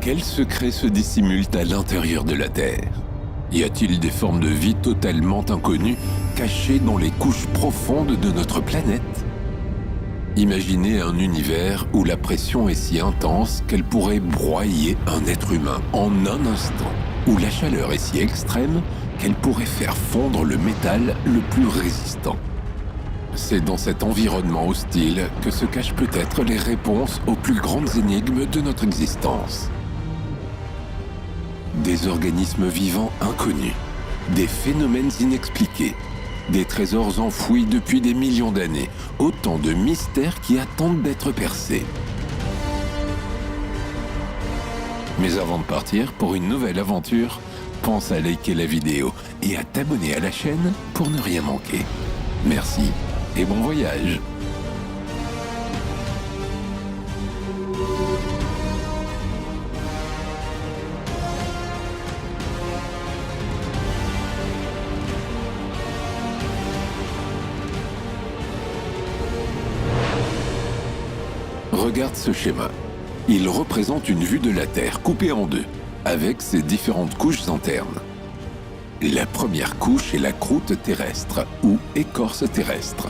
Quels secrets se dissimulent à l'intérieur de la Terre? Y a-t-il des formes de vie totalement inconnues, cachées dans les couches profondes de notre planète? Imaginez un univers où la pression est si intense qu'elle pourrait broyer un être humain en un instant, où la chaleur est si extrême qu'elle pourrait faire fondre le métal le plus résistant. C'est dans cet environnement hostile que se cachent peut-être les réponses aux plus grandes énigmes de notre existence. Des organismes vivants inconnus, des phénomènes inexpliqués, des trésors enfouis depuis des millions d'années, autant de mystères qui attendent d'être percés. Mais avant de partir pour une nouvelle aventure, pense à liker la vidéo et à t'abonner à la chaîne pour ne rien manquer. Merci et bon voyage! Regarde ce schéma. Il représente une vue de la Terre coupée en deux, avec ses différentes couches internes. La première couche est la croûte terrestre, ou écorce terrestre.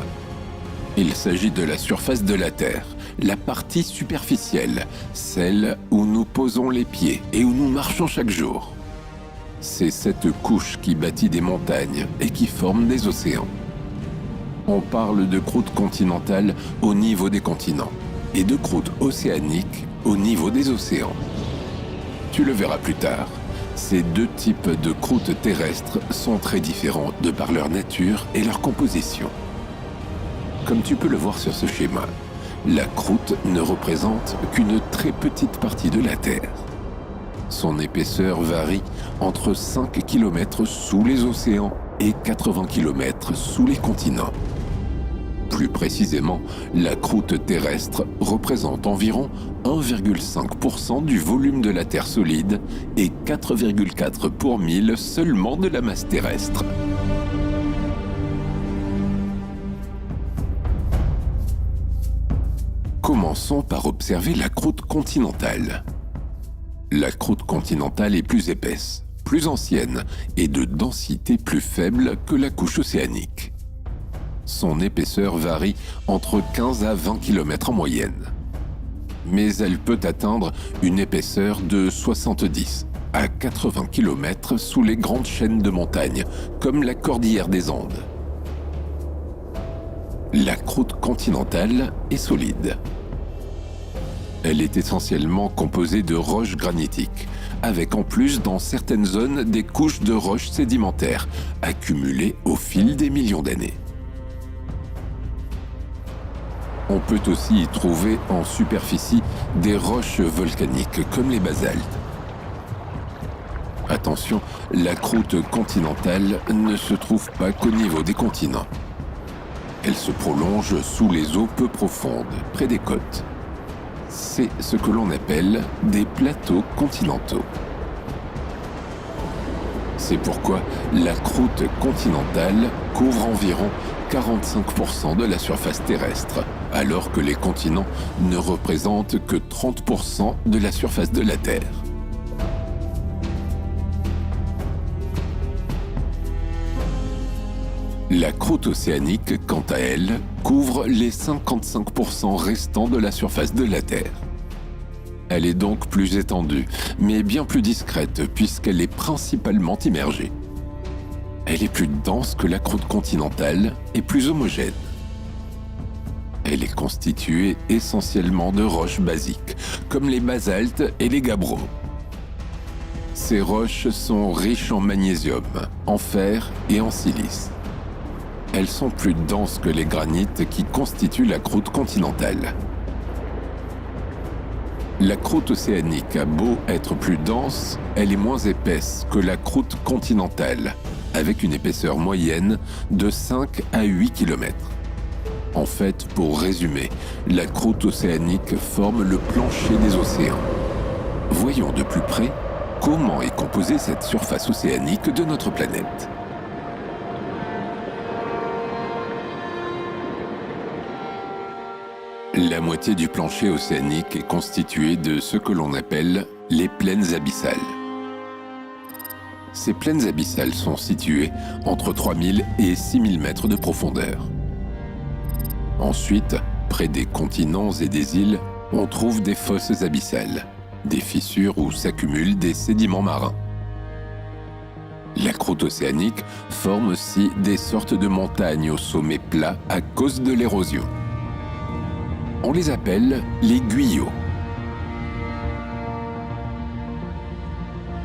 Il s'agit de la surface de la Terre, la partie superficielle, celle où nous posons les pieds et où nous marchons chaque jour. C'est cette couche qui bâtit des montagnes et qui forme des océans. On parle de croûte continentale au niveau des continents et de croûte océanique au niveau des océans. Tu le verras plus tard, ces deux types de croûtes terrestres sont très différents de par leur nature et leur composition. Comme tu peux le voir sur ce schéma, la croûte ne représente qu'une très petite partie de la Terre. Son épaisseur varie entre 5 km sous les océans et 80 km sous les continents. Plus précisément, la croûte terrestre représente environ 1,5% du volume de la Terre solide et 4,4 pour 1000 seulement de la masse terrestre. Commençons par observer la croûte continentale. La croûte continentale est plus épaisse, plus ancienne et de densité plus faible que la couche océanique. Son épaisseur varie entre 15 à 20 km en moyenne. Mais elle peut atteindre une épaisseur de 70 à 80 km sous les grandes chaînes de montagnes, comme la cordillère des Andes. La croûte continentale est solide. Elle est essentiellement composée de roches granitiques, avec en plus dans certaines zones des couches de roches sédimentaires, accumulées au fil des millions d'années. On peut aussi y trouver en superficie des roches volcaniques comme les basaltes. Attention, la croûte continentale ne se trouve pas qu'au niveau des continents. Elle se prolonge sous les eaux peu profondes, près des côtes. C'est ce que l'on appelle des plateaux continentaux. C'est pourquoi la croûte continentale couvre environ 45% de la surface terrestre, alors que les continents ne représentent que 30% de la surface de la Terre. La croûte océanique, quant à elle, couvre les 55% restants de la surface de la Terre. Elle est donc plus étendue, mais bien plus discrète puisqu'elle est principalement immergée. Elle est plus dense que la croûte continentale et plus homogène. Elle est constituée essentiellement de roches basiques, comme les basaltes et les gabbros. Ces roches sont riches en magnésium, en fer et en silice. Elles sont plus denses que les granites qui constituent la croûte continentale. La croûte océanique a beau être plus dense, elle est moins épaisse que la croûte continentale, avec une épaisseur moyenne de 5 à 8 km. En fait, pour résumer, la croûte océanique forme le plancher des océans. Voyons de plus près comment est composée cette surface océanique de notre planète. La moitié du plancher océanique est constituée de ce que l'on appelle les plaines abyssales. Ces plaines abyssales sont situées entre 3000 et 6000 mètres de profondeur. Ensuite, près des continents et des îles, on trouve des fosses abyssales, des fissures où s'accumulent des sédiments marins. La croûte océanique forme aussi des sortes de montagnes au sommet plat à cause de l'érosion. On les appelle les guyos.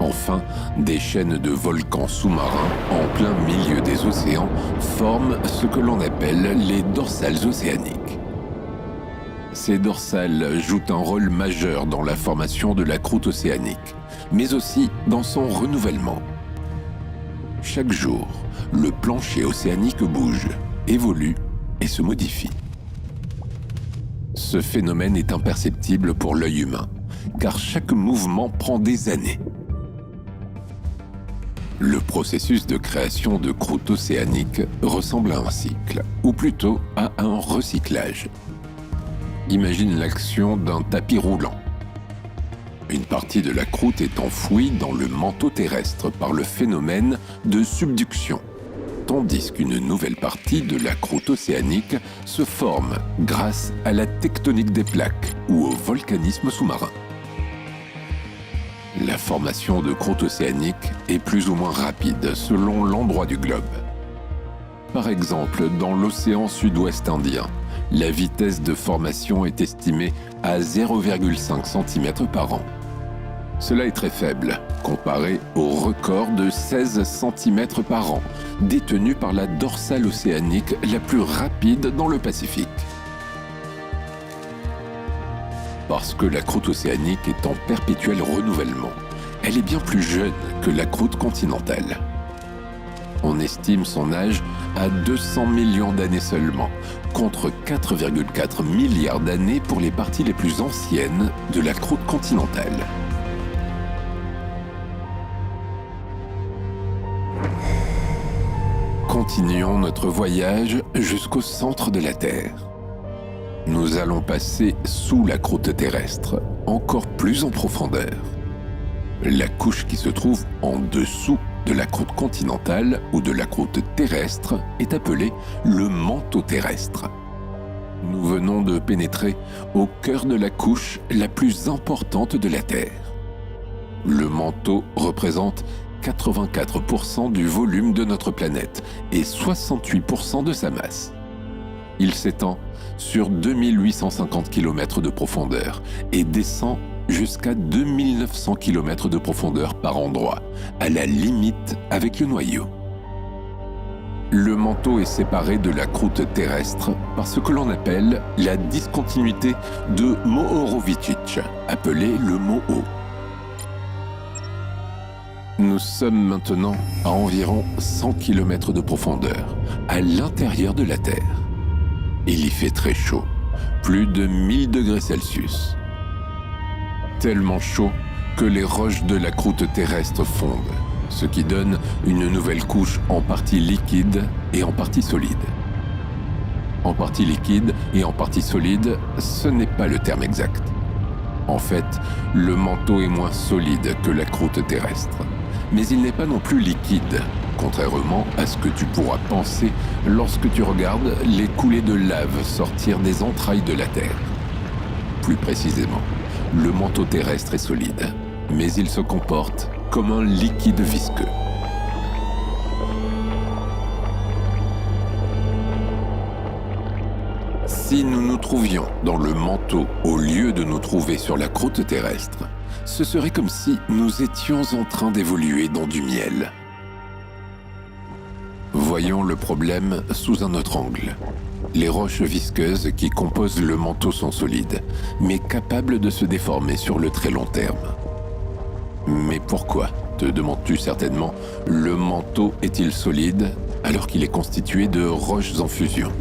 Enfin, des chaînes de volcans sous-marins en plein milieu des océans forment ce que l'on appelle les dorsales océaniques. Ces dorsales jouent un rôle majeur dans la formation de la croûte océanique, mais aussi dans son renouvellement. Chaque jour, le plancher océanique bouge, évolue et se modifie. Ce phénomène est imperceptible pour l'œil humain, car chaque mouvement prend des années. Le processus de création de croûte océanique ressemble à un cycle, ou plutôt à un recyclage. Imagine l'action d'un tapis roulant. Une partie de la croûte est enfouie dans le manteau terrestre par le phénomène de subduction, tandis qu'une nouvelle partie de la croûte océanique se forme grâce à la tectonique des plaques ou au volcanisme sous-marin. La formation de croûte océanique est plus ou moins rapide selon l'endroit du globe. Par exemple, dans l'océan Sud-Ouest Indien, la vitesse de formation est estimée à 0,5 cm par an. Cela est très faible, comparé au record de 16 cm par an, détenu par la dorsale océanique la plus rapide dans le Pacifique. Parce que la croûte océanique est en perpétuel renouvellement, elle est bien plus jeune que la croûte continentale. On estime son âge à 200 millions d'années seulement, contre 4,4 milliards d'années pour les parties les plus anciennes de la croûte continentale. Continuons notre voyage jusqu'au centre de la Terre. Nous allons passer sous la croûte terrestre, encore plus en profondeur. La couche qui se trouve en dessous de la croûte continentale ou de la croûte terrestre est appelée le manteau terrestre. Nous venons de pénétrer au cœur de la couche la plus importante de la Terre. Le manteau représente 84% du volume de notre planète et 68% de sa masse. Il s'étend sur 2850 km de profondeur et descend jusqu'à 2900 km de profondeur par endroit, à la limite avec le noyau. Le manteau est séparé de la croûte terrestre par ce que l'on appelle la discontinuité de Mohorovičić, appelée le Moho. Nous sommes maintenant à environ 100 km de profondeur, à l'intérieur de la Terre. Il y fait très chaud, plus de 1000 degrés Celsius. Tellement chaud que les roches de la croûte terrestre fondent, ce qui donne une nouvelle couche en partie liquide et en partie solide. En partie liquide et en partie solide, ce n'est pas le terme exact. En fait, le manteau est moins solide que la croûte terrestre, mais il n'est pas non plus liquide, contrairement à ce que tu pourras penser lorsque tu regardes les coulées de lave sortir des entrailles de la Terre. Plus précisément, le manteau terrestre est solide, mais il se comporte comme un liquide visqueux. Si nous nous trouvions dans le manteau au lieu de nous trouver sur la croûte terrestre, ce serait comme si nous étions en train d'évoluer dans du miel. Voyons le problème sous un autre angle. Les roches visqueuses qui composent le manteau sont solides, mais capables de se déformer sur le très long terme. Mais pourquoi, te demandes-tu certainement, le manteau est-il solide alors qu'il est constitué de roches en fusion ?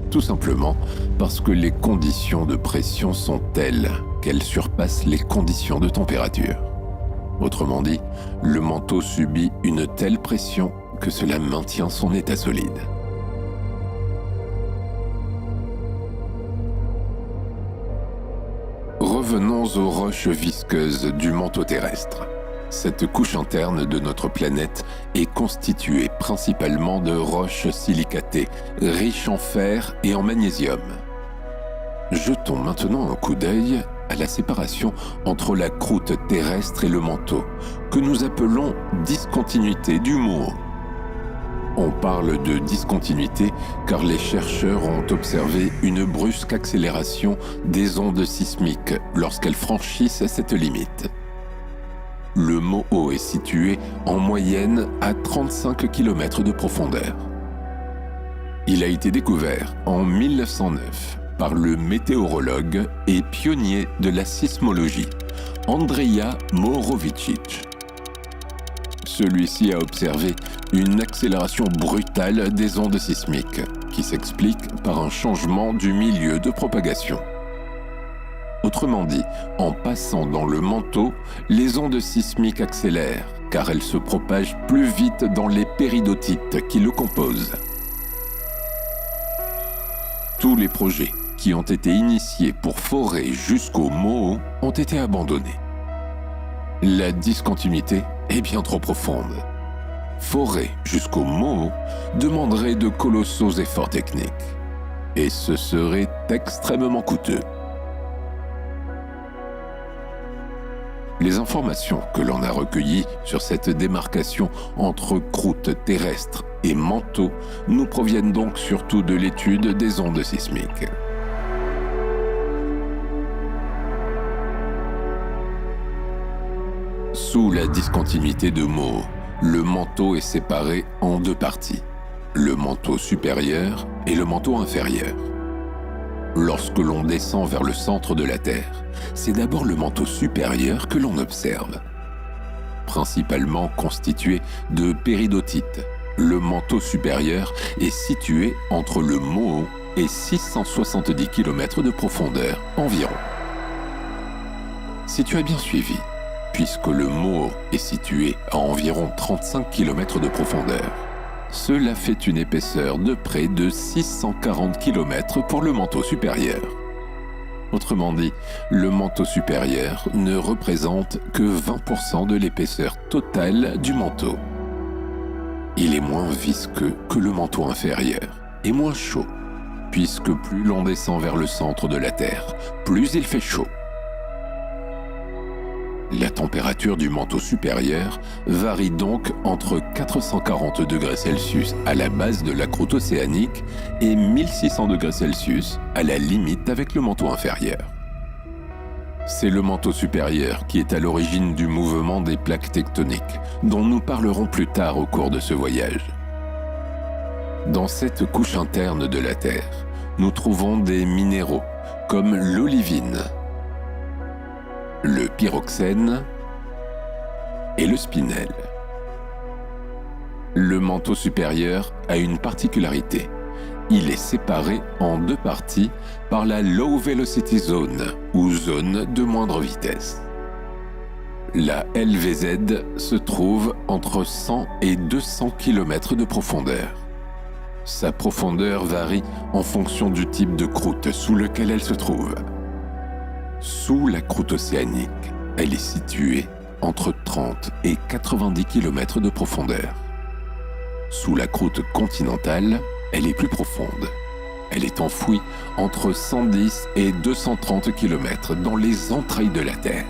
Tout simplement parce que les conditions de pression sont telles qu'elles surpassent les conditions de température. Autrement dit, le manteau subit une telle pression que cela maintient son état solide. revenons aux roches visqueuses du manteau terrestre. Cette couche interne de notre planète est constituée principalement de roches silicatées, riches en fer et en magnésium. Jetons maintenant un coup d'œil à la séparation entre la croûte terrestre et le manteau, que nous appelons discontinuité du Moho. On parle de discontinuité car les chercheurs ont observé une brusque accélération des ondes sismiques lorsqu'elles franchissent cette limite. Le Moho est situé en moyenne à 35 km de profondeur. Il a été découvert en 1909 par le météorologue et pionnier de la sismologie, Andrija Mohorovičić. Celui-ci a observé une accélération brutale des ondes sismiques, qui s'explique par un changement du milieu de propagation. Autrement dit, en passant dans le manteau, les ondes sismiques accélèrent, car elles se propagent plus vite dans les péridotites qui le composent. Tous les projets qui ont été initiés pour forer jusqu'au Moho ont été abandonnés. La discontinuité est bien trop profonde. Forer jusqu'au Moho demanderait de colossaux efforts techniques, et ce serait extrêmement coûteux. Les informations que l'on a recueillies sur cette démarcation entre croûte terrestre et manteau nous proviennent donc surtout de l'étude des ondes sismiques. Sous la discontinuité de Moho, le manteau est séparé en deux parties, le manteau supérieur et le manteau inférieur. Lorsque l'on descend vers le centre de la Terre, c'est d'abord le manteau supérieur que l'on observe. Principalement constitué de péridotites, le manteau supérieur est situé entre le Moho et 670 km de profondeur environ. Si tu as bien suivi, puisque le Moho est situé à environ 35 km de profondeur, cela fait une épaisseur de près de 640 km pour le manteau supérieur. Autrement dit, le manteau supérieur ne représente que 20% de l'épaisseur totale du manteau. Il est moins visqueux que le manteau inférieur et moins chaud, puisque plus l'on descend vers le centre de la Terre, plus il fait chaud. La température du manteau supérieur varie donc entre 440 degrés Celsius à la base de la croûte océanique et 1600 degrés Celsius à la limite avec le manteau inférieur. C'est le manteau supérieur qui est à l'origine du mouvement des plaques tectoniques, dont nous parlerons plus tard au cours de ce voyage. Dans cette couche interne de la Terre, nous trouvons des minéraux comme l'olivine, le pyroxène et le spinel. Le manteau supérieur a une particularité. Il est séparé en deux parties par la Low Velocity Zone, ou zone de moindre vitesse. La LVZ se trouve entre 100 et 200 km de profondeur. Sa profondeur varie en fonction du type de croûte sous lequel elle se trouve. Sous la croûte océanique, elle est située entre 30 et 90 km de profondeur. Sous la croûte continentale, elle est plus profonde. Elle est enfouie entre 110 et 230 km dans les entrailles de la Terre.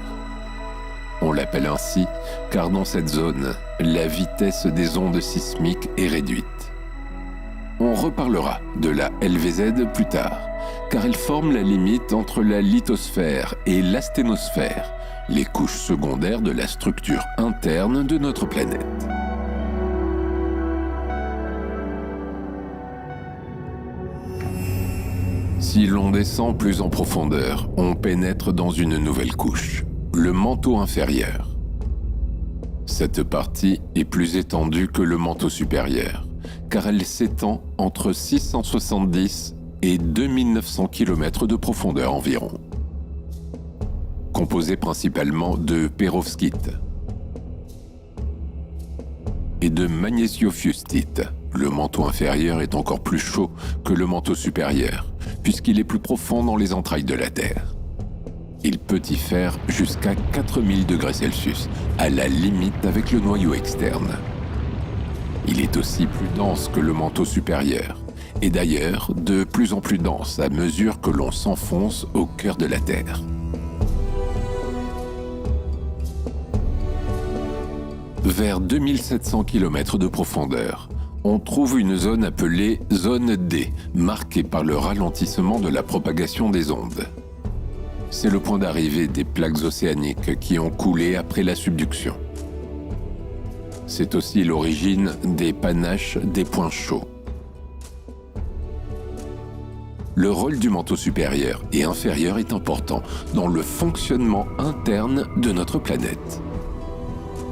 On l'appelle ainsi car dans cette zone, la vitesse des ondes sismiques est réduite. On reparlera de la LVZ plus tard, car elle forme la limite entre la lithosphère et l'asténosphère, les couches secondaires de la structure interne de notre planète. Si l'on descend plus en profondeur, on pénètre dans une nouvelle couche, le manteau inférieur. Cette partie est plus étendue que le manteau supérieur, car elle s'étend entre 670 et 2900 km de profondeur environ. Composé principalement de pérovskite et de magnésiofustite, le manteau inférieur est encore plus chaud que le manteau supérieur, puisqu'il est plus profond dans les entrailles de la Terre. Il peut y faire jusqu'à 4000 degrés Celsius, à la limite avec le noyau externe. Il est aussi plus dense que le manteau supérieur, et d'ailleurs de plus en plus dense à mesure que l'on s'enfonce au cœur de la Terre. Vers 2700 km de profondeur, on trouve une zone appelée zone D, marquée par le ralentissement de la propagation des ondes. C'est le point d'arrivée des plaques océaniques qui ont coulé après la subduction. C'est aussi l'origine des panaches des points chauds. Le rôle du manteau supérieur et inférieur est important dans le fonctionnement interne de notre planète.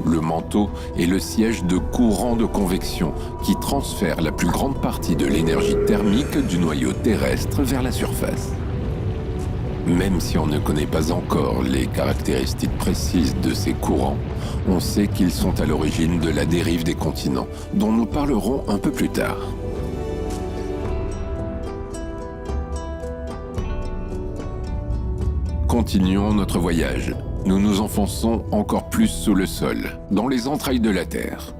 Le manteau est le siège de courants de convection qui transfèrent la plus grande partie de l'énergie thermique du noyau terrestre vers la surface. Même si on ne connaît pas encore les caractéristiques précises de ces courants, on sait qu'ils sont à l'origine de la dérive des continents, dont nous parlerons un peu plus tard. Continuons notre voyage. Nous nous enfonçons encore plus sous le sol, dans les entrailles de la Terre.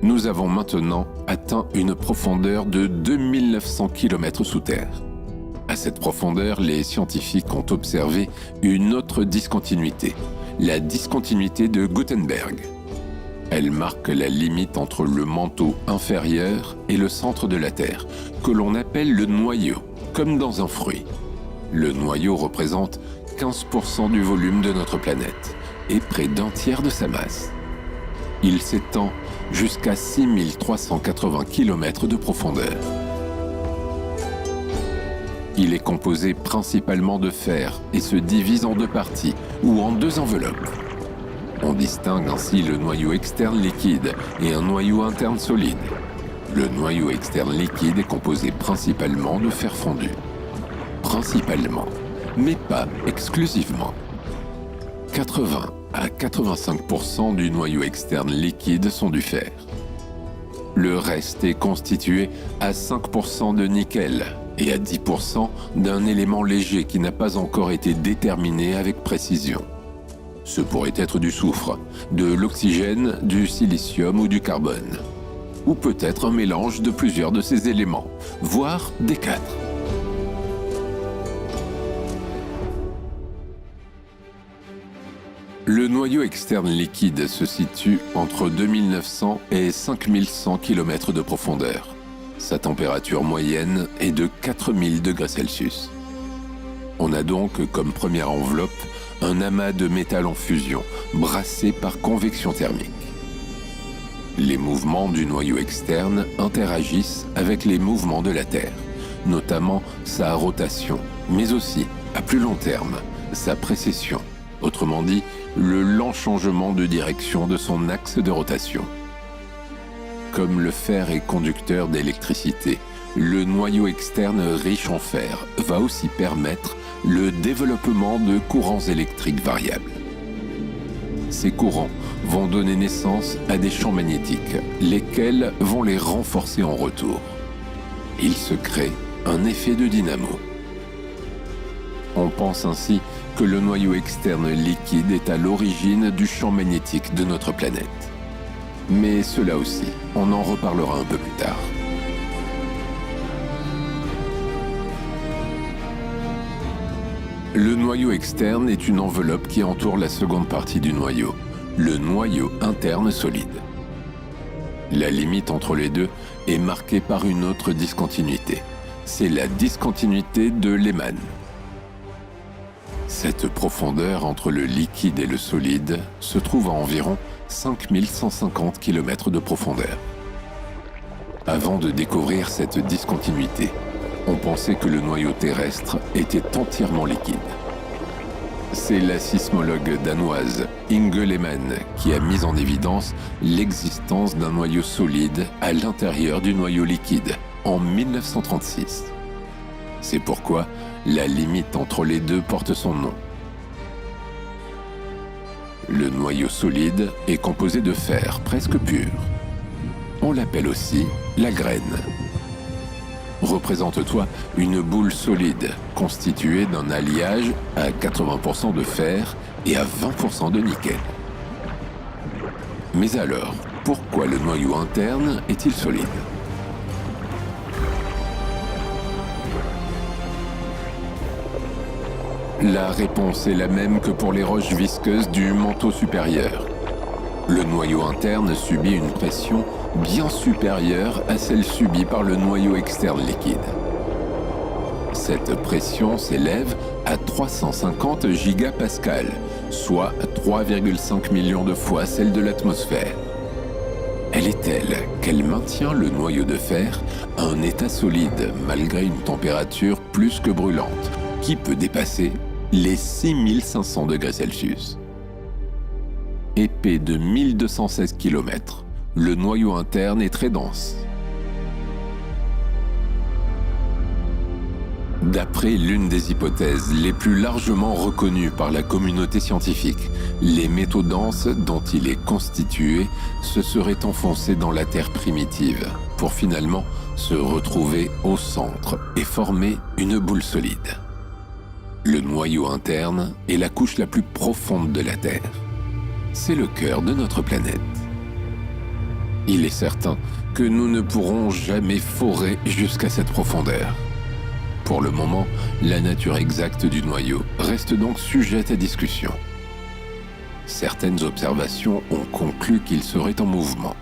Nous avons maintenant atteint une profondeur de 2900 km sous terre. À cette profondeur, les scientifiques ont observé une autre discontinuité, la discontinuité de Gutenberg. Elle marque la limite entre le manteau inférieur et le centre de la Terre, que l'on appelle le noyau, comme dans un fruit. Le noyau représente 15% du volume de notre planète et près d'un tiers de sa masse. Il s'étend jusqu'à 6380 km de profondeur. Il est composé principalement de fer et se divise en deux parties ou en deux enveloppes. On distingue ainsi le noyau externe liquide et un noyau interne solide. Le noyau externe liquide est composé principalement de fer fondu. Principalement, mais pas exclusivement. 80 à 85% du noyau externe liquide sont du fer. Le reste est constitué à 5% de nickel et à 10% d'un élément léger qui n'a pas encore été déterminé avec précision. Ce pourrait être du soufre, de l'oxygène, du silicium ou du carbone. Ou peut-être un mélange de plusieurs de ces éléments, voire des quatre. Le noyau externe liquide se situe entre 2900 et 5100 km de profondeur. Sa température moyenne est de 4000 degrés Celsius. On a donc comme première enveloppe un amas de métal en fusion, brassé par convection thermique. Les mouvements du noyau externe interagissent avec les mouvements de la Terre, notamment sa rotation, mais aussi, à plus long terme, sa précession, autrement dit, le lent changement de direction de son axe de rotation. Comme le fer est conducteur d'électricité, le noyau externe riche en fer va aussi permettre le développement de courants électriques variables. Ces courants vont donner naissance à des champs magnétiques, lesquels vont les renforcer en retour. Il se crée un effet de dynamo. On pense ainsi que le noyau externe liquide est à l'origine du champ magnétique de notre planète. Mais cela aussi, on en reparlera un peu plus tard. Le noyau externe est une enveloppe qui entoure la seconde partie du noyau, le noyau interne solide. La limite entre les deux est marquée par une autre discontinuité. C'est la discontinuité de Lehmann. Cette profondeur entre le liquide et le solide se trouve à environ 5150 km de profondeur. Avant de découvrir cette discontinuité, on pensait que le noyau terrestre était entièrement liquide. C'est la sismologue danoise Inge Lehmann qui a mis en évidence l'existence d'un noyau solide à l'intérieur du noyau liquide en 1936. C'est pourquoi la limite entre les deux porte son nom. Le noyau solide est composé de fer presque pur. On l'appelle aussi la graine. Représente-toi une boule solide constituée d'un alliage à 80% de fer et à 20% de nickel. Mais alors, pourquoi le noyau interne est-il solide ? La réponse est la même que pour les roches visqueuses du manteau supérieur. Le noyau interne subit une pression bien supérieure à celle subie par le noyau externe liquide. Cette pression s'élève à 350 gigapascales, soit 3,5 millions de fois celle de l'atmosphère. Elle est telle qu'elle maintient le noyau de fer à un état solide malgré une température plus que brûlante, qui peut dépasser les 6500 degrés Celsius. Épais de 1216 km, le noyau interne est très dense. D'après l'une des hypothèses les plus largement reconnues par la communauté scientifique, les métaux denses dont il est constitué se seraient enfoncés dans la Terre primitive pour finalement se retrouver au centre et former une boule solide. Le noyau interne est la couche la plus profonde de la Terre. C'est le cœur de notre planète. Il est certain que nous ne pourrons jamais forer jusqu'à cette profondeur. Pour le moment, la nature exacte du noyau reste donc sujette à discussion. Certaines observations ont conclu qu'il serait en mouvement.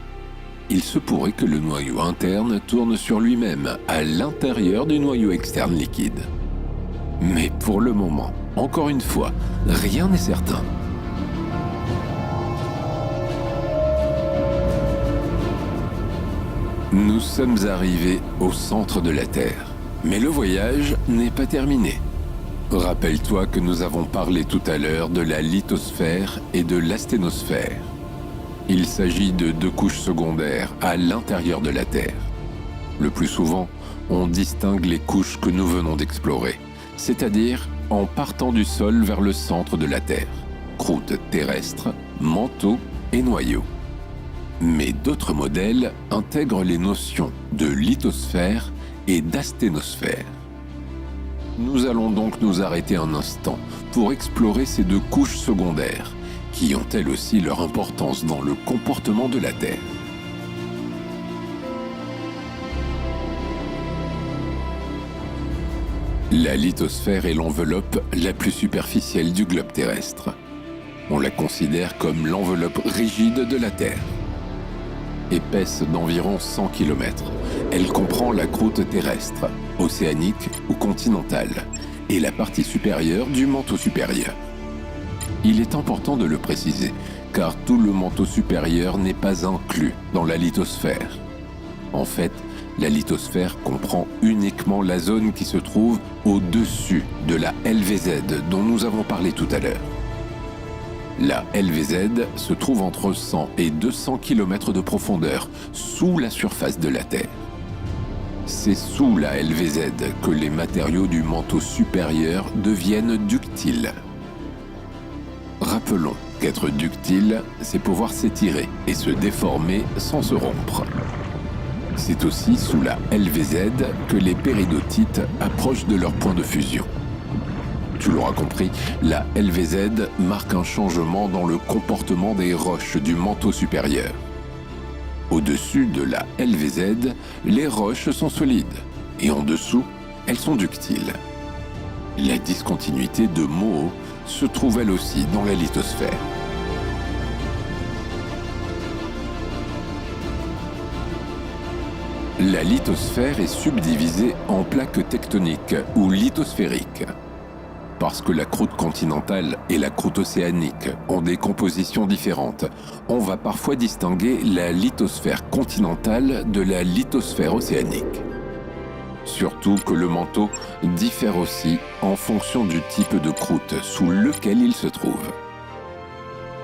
Il se pourrait que le noyau interne tourne sur lui-même à l'intérieur du noyau externe liquide. Mais pour le moment, encore une fois, rien n'est certain. Nous sommes arrivés au centre de la Terre, mais le voyage n'est pas terminé. Rappelle-toi que nous avons parlé tout à l'heure de la lithosphère et de l'asténosphère. Il s'agit de deux couches secondaires à l'intérieur de la Terre. Le plus souvent, on distingue les couches que nous venons d'explorer, c'est-à-dire en partant du sol vers le centre de la Terre, croûte terrestre, manteau et noyau. Mais d'autres modèles intègrent les notions de lithosphère et d'asténosphère. Nous allons donc nous arrêter un instant pour explorer ces deux couches secondaires, qui ont elles aussi leur importance dans le comportement de la Terre. La lithosphère est l'enveloppe la plus superficielle du globe terrestre. On la considère comme l'enveloppe rigide de la Terre. Épaisse d'environ 100 km, elle comprend la croûte terrestre, océanique ou continentale, et la partie supérieure du manteau supérieur. Il est important de le préciser, car tout le manteau supérieur n'est pas inclus dans la lithosphère. En fait, la lithosphère comprend uniquement la zone qui se trouve au-dessus de la LVZ dont nous avons parlé tout à l'heure. La LVZ se trouve entre 100 et 200 km de profondeur sous la surface de la Terre. C'est sous la LVZ que les matériaux du manteau supérieur deviennent ductiles. Rappelons qu'être ductile, c'est pouvoir s'étirer et se déformer sans se rompre. C'est aussi sous la LVZ que les péridotites approchent de leur point de fusion. Tu l'auras compris, la LVZ marque un changement dans le comportement des roches du manteau supérieur. Au-dessus de la LVZ, les roches sont solides et en dessous, elles sont ductiles. La discontinuité de Moho se trouve elle aussi dans la lithosphère. La lithosphère est subdivisée en plaques tectoniques ou lithosphériques. Parce que la croûte continentale et la croûte océanique ont des compositions différentes, on va parfois distinguer la lithosphère continentale de la lithosphère océanique. Surtout que le manteau diffère aussi en fonction du type de croûte sous lequel il se trouve.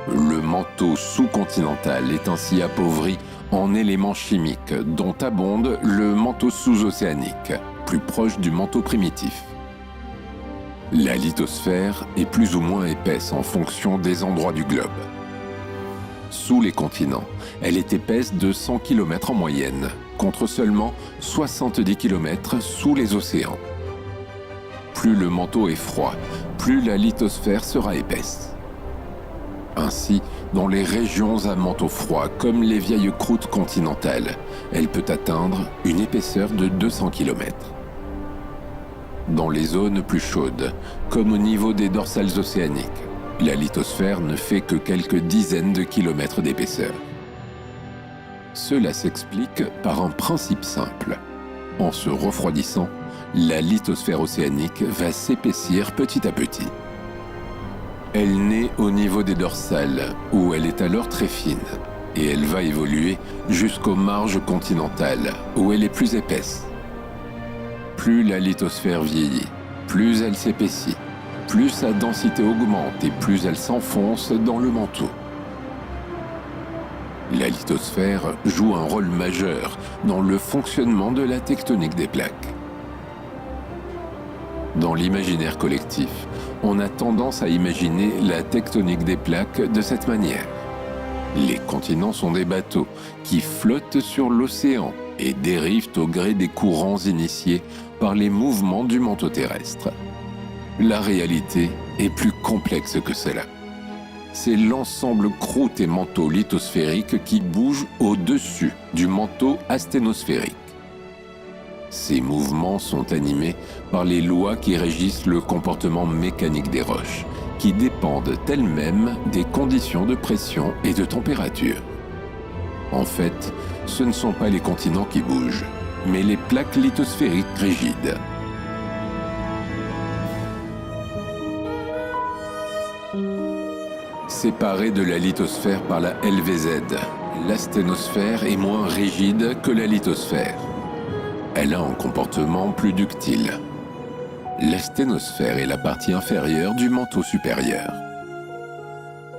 Le manteau sous-continental est ainsi appauvri en éléments chimiques dont abonde le manteau sous-océanique, plus proche du manteau primitif. La lithosphère est plus ou moins épaisse en fonction des endroits du globe. Sous les continents, elle est épaisse de 100 km en moyenne, contre seulement 70 km sous les océans. Plus le manteau est froid, plus la lithosphère sera épaisse. Ainsi, dans les régions à manteau froid, comme les vieilles croûtes continentales, elle peut atteindre une épaisseur de 200 km. Dans les zones plus chaudes, comme au niveau des dorsales océaniques, la lithosphère ne fait que quelques dizaines de kilomètres d'épaisseur. Cela s'explique par un principe simple. En se refroidissant, la lithosphère océanique va s'épaissir petit à petit. Elle naît au niveau des dorsales, où elle est alors très fine, et elle va évoluer jusqu'aux marges continentales, où elle est plus épaisse. Plus la lithosphère vieillit, plus elle s'épaissit, plus sa densité augmente et plus elle s'enfonce dans le manteau. La lithosphère joue un rôle majeur dans le fonctionnement de la tectonique des plaques. Dans l'imaginaire collectif, on a tendance à imaginer la tectonique des plaques de cette manière. Les continents sont des bateaux qui flottent sur l'océan et dérivent au gré des courants initiés par les mouvements du manteau terrestre. La réalité est plus complexe que cela. C'est l'ensemble croûte et manteau lithosphérique qui bouge au-dessus du manteau asténosphérique. Ces mouvements sont animés par les lois qui régissent le comportement mécanique des roches, qui dépendent elles-mêmes des conditions de pression et de température. En fait, ce ne sont pas les continents qui bougent, mais les plaques lithosphériques rigides. Séparée de la lithosphère par la LVZ, l'asténosphère est moins rigide que la lithosphère. Elle a un comportement plus ductile. L'asténosphère est la partie inférieure du manteau supérieur.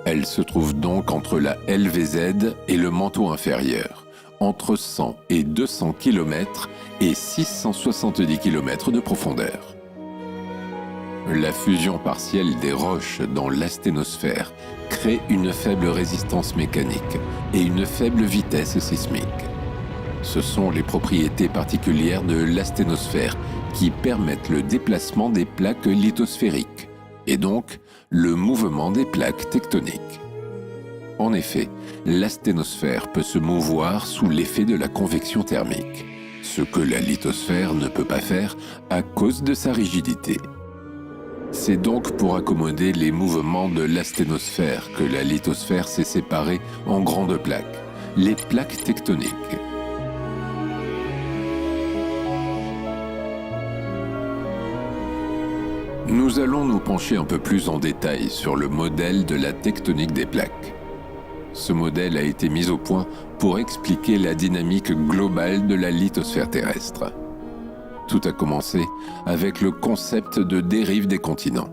Elle se trouve donc entre la LVZ et le manteau inférieur, entre 100 et 200 km et 670 km de profondeur. La fusion partielle des roches dans l'asténosphère crée une faible résistance mécanique et une faible vitesse sismique. Ce sont les propriétés particulières de l'asténosphère qui permettent le déplacement des plaques lithosphériques et donc le mouvement des plaques tectoniques. En effet, l'asténosphère peut se mouvoir sous l'effet de la convection thermique, ce que la lithosphère ne peut pas faire à cause de sa rigidité. C'est donc pour accommoder les mouvements de l'asténosphère que la lithosphère s'est séparée en grandes plaques, les plaques tectoniques. Nous allons nous pencher un peu plus en détail sur le modèle de la tectonique des plaques. Ce modèle a été mis au point pour expliquer la dynamique globale de la lithosphère terrestre. Tout a commencé avec le concept de dérive des continents.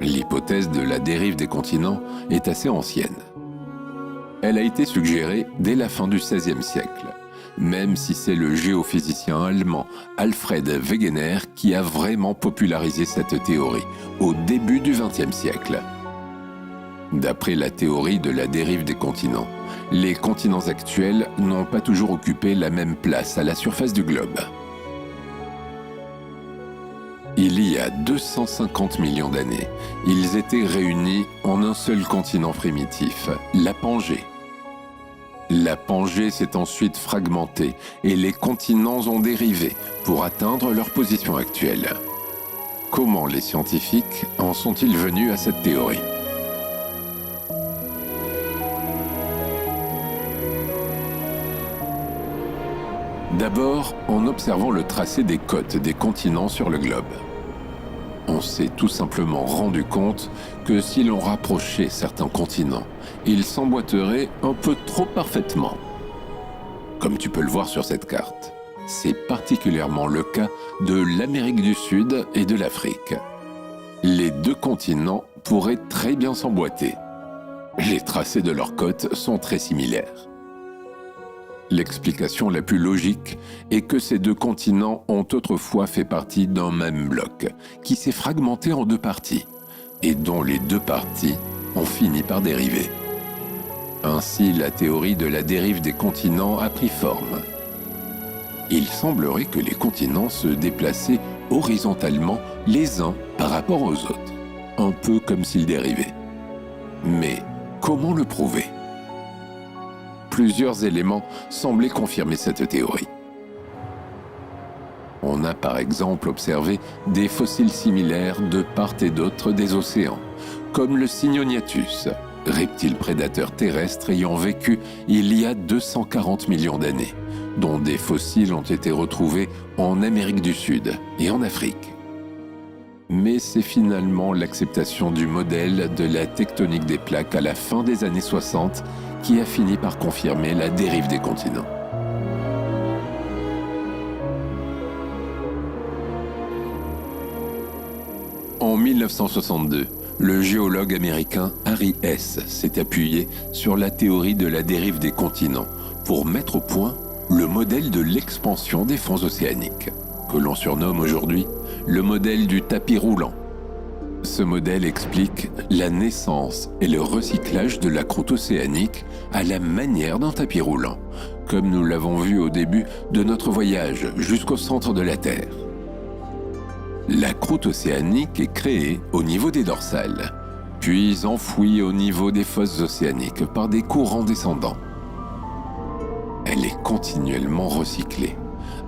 L'hypothèse de la dérive des continents est assez ancienne. Elle a été suggérée dès la fin du XVIe siècle, même si c'est le géophysicien allemand Alfred Wegener qui a vraiment popularisé cette théorie au début du XXe siècle. D'après la théorie de la dérive des continents, les continents actuels n'ont pas toujours occupé la même place à la surface du globe. Il y a 250 millions d'années, ils étaient réunis en un seul continent primitif, la Pangée. La Pangée s'est ensuite fragmentée et les continents ont dérivé pour atteindre leur position actuelle. Comment les scientifiques en sont-ils venus à cette théorie ? D'abord, en observant le tracé des côtes des continents sur le globe. On s'est tout simplement rendu compte que si l'on rapprochait certains continents, ils s'emboîteraient un peu trop parfaitement. Comme tu peux le voir sur cette carte, c'est particulièrement le cas de l'Amérique du Sud et de l'Afrique. Les deux continents pourraient très bien s'emboîter. Les tracés de leurs côtes sont très similaires. L'explication la plus logique est que ces deux continents ont autrefois fait partie d'un même bloc, qui s'est fragmenté en deux parties, et dont les deux parties ont fini par dériver. Ainsi, la théorie de la dérive des continents a pris forme. il semblerait que les continents se déplaçaient horizontalement les uns par rapport aux autres, un peu comme s'ils dérivaient. Mais comment le prouver ? Plusieurs éléments semblaient confirmer cette théorie. On a par exemple observé des fossiles similaires de part et d'autre des océans, comme le Cygnoniatus, reptile prédateur terrestre ayant vécu il y a 240 millions d'années, dont des fossiles ont été retrouvés en Amérique du Sud et en Afrique. Mais c'est finalement l'acceptation du modèle de la tectonique des plaques à la fin des années 60 qui a fini par confirmer la dérive des continents. En 1962, le géologue américain Harry Hess s'est appuyé sur la théorie de la dérive des continents pour mettre au point le modèle de l'expansion des fonds océaniques, que l'on surnomme aujourd'hui le modèle du tapis roulant. Ce modèle explique la naissance et le recyclage de la croûte océanique à la manière d'un tapis roulant, comme nous l'avons vu au début de notre voyage jusqu'au centre de la Terre. La croûte océanique est créée au niveau des dorsales, puis enfouie au niveau des fosses océaniques par des courants descendants. Elle est continuellement recyclée,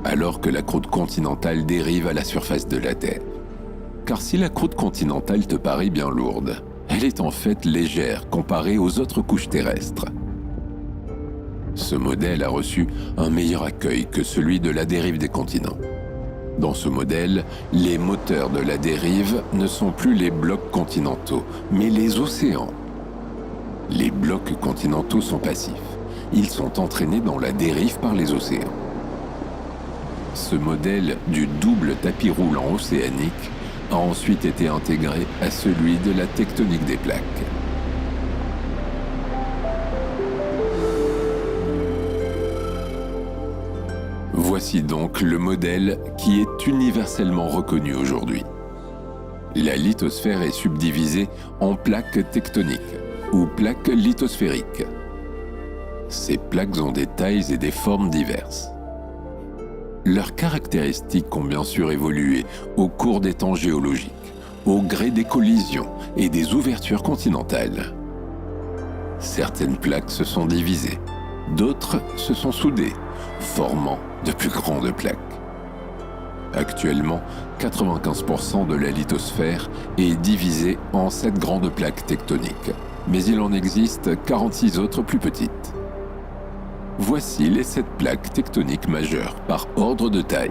alors que la croûte continentale dérive à la surface de la Terre. Car si la croûte continentale te paraît bien lourde, elle est en fait légère comparée aux autres couches terrestres. Ce modèle a reçu un meilleur accueil que celui de la dérive des continents. Dans ce modèle, les moteurs de la dérive ne sont plus les blocs continentaux, mais les océans. Les blocs continentaux sont passifs. Ils sont entraînés dans la dérive par les océans. Ce modèle du double tapis roulant océanique a ensuite été intégré à celui de la tectonique des plaques. Voici donc le modèle qui est universellement reconnu aujourd'hui. La lithosphère est subdivisée en plaques tectoniques ou plaques lithosphériques. Ces plaques ont des tailles et des formes diverses. Leurs caractéristiques ont bien sûr évolué au cours des temps géologiques, au gré des collisions et des ouvertures continentales. Certaines plaques se sont divisées, d'autres se sont soudées, formant de plus grandes plaques. Actuellement, 95% de la lithosphère est divisée en 7 grandes plaques tectoniques, mais il en existe 46 autres plus petites. Voici les 7 plaques tectoniques majeures par ordre de taille.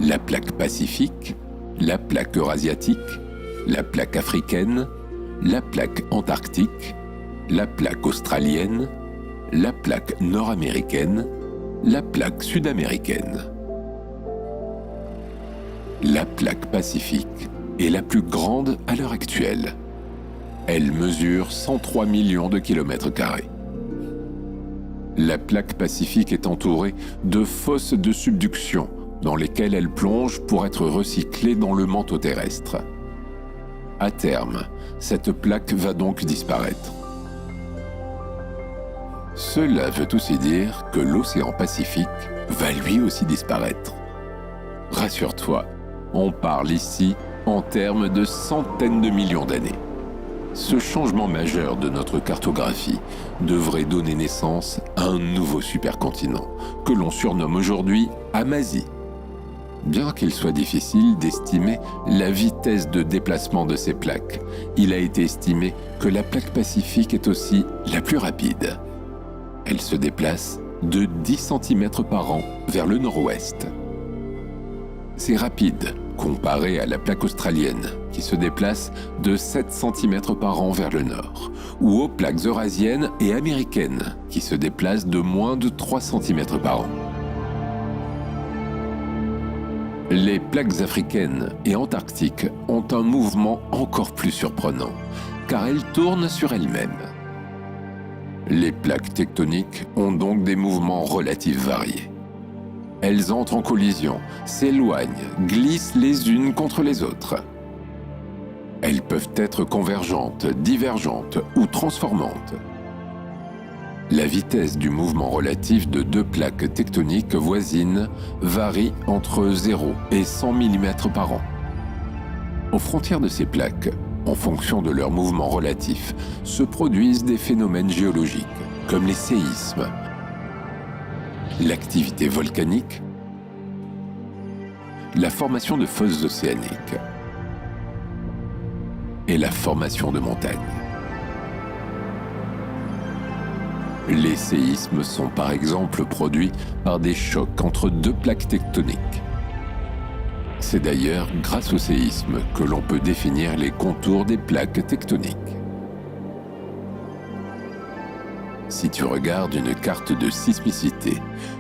La plaque pacifique, la plaque eurasiatique, la plaque africaine, la plaque antarctique, la plaque australienne, la plaque nord-américaine, la plaque sud-américaine. La plaque pacifique est la plus grande à l'heure actuelle. Elle mesure 103 millions de kilomètres carrés. La plaque pacifique est entourée de fosses de subduction dans lesquelles elle plonge pour être recyclée dans le manteau terrestre. À terme, cette plaque va donc disparaître. Cela veut aussi dire que l'océan Pacifique va lui aussi disparaître. Rassure-toi, on parle ici en termes de centaines de millions d'années. Ce changement majeur de notre cartographie devrait donner naissance à un nouveau supercontinent que l'on surnomme aujourd'hui Amazie. Bien qu'il soit difficile d'estimer la vitesse de déplacement de ces plaques, il a été estimé que la plaque pacifique est aussi la plus rapide. Elle se déplace de 10 cm par an vers le nord-ouest. C'est rapide comparé à la plaque australienne qui se déplace de 7 cm par an vers le nord, ou aux plaques eurasiennes et américaines qui se déplacent de moins de 3 cm par an. Les plaques africaines et antarctiques ont un mouvement encore plus surprenant, car elles tournent sur elles-mêmes. Les plaques tectoniques ont donc des mouvements relatifs variés. Elles entrent en collision, s'éloignent, glissent les unes contre les autres. Elles peuvent être convergentes, divergentes ou transformantes. La vitesse du mouvement relatif de deux plaques tectoniques voisines varie entre 0 et 100 mm par an. Aux frontières de ces plaques, en fonction de leur mouvement relatif, se produisent des phénomènes géologiques, comme les séismes, l'activité volcanique, la formation de fosses océaniques et la formation de montagnes. Les séismes sont par exemple produits par des chocs entre deux plaques tectoniques. C'est d'ailleurs grâce au séisme que l'on peut définir les contours des plaques tectoniques. Si tu regardes une carte de sismicité,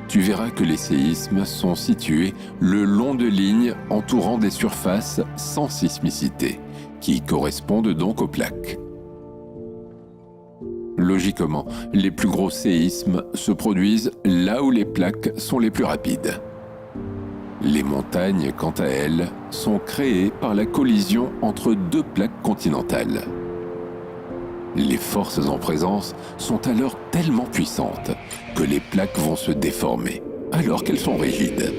tu verras que les séismes sont situés le long de lignes entourant des surfaces sans sismicité, qui correspondent donc aux plaques. Logiquement, les plus gros séismes se produisent là où les plaques sont les plus rapides. Les montagnes, quant à elles, sont créées par la collision entre deux plaques continentales. Les forces en présence sont alors tellement puissantes que les plaques vont se déformer, alors qu'elles sont rigides.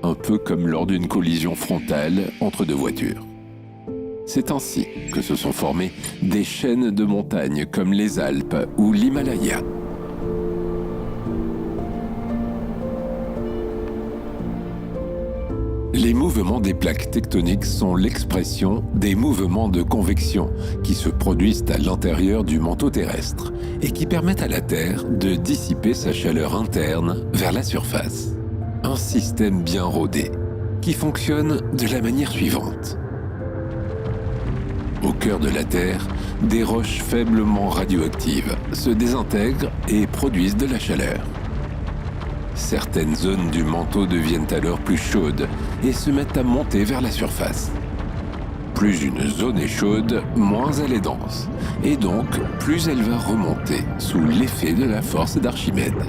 Un peu comme lors d'une collision frontale entre deux voitures. C'est ainsi que se sont formées des chaînes de montagnes comme les Alpes ou l'Himalaya. Les mouvements des plaques tectoniques sont l'expression des mouvements de convection qui se produisent à l'intérieur du manteau terrestre et qui permettent à la Terre de dissiper sa chaleur interne vers la surface. Un système bien rodé qui fonctionne de la manière suivante. Au cœur de la Terre, des roches faiblement radioactives se désintègrent et produisent de la chaleur. Certaines zones du manteau deviennent alors plus chaudes et se mettent à monter vers la surface. Plus une zone est chaude, moins elle est dense, et donc plus elle va remonter sous l'effet de la force d'Archimède.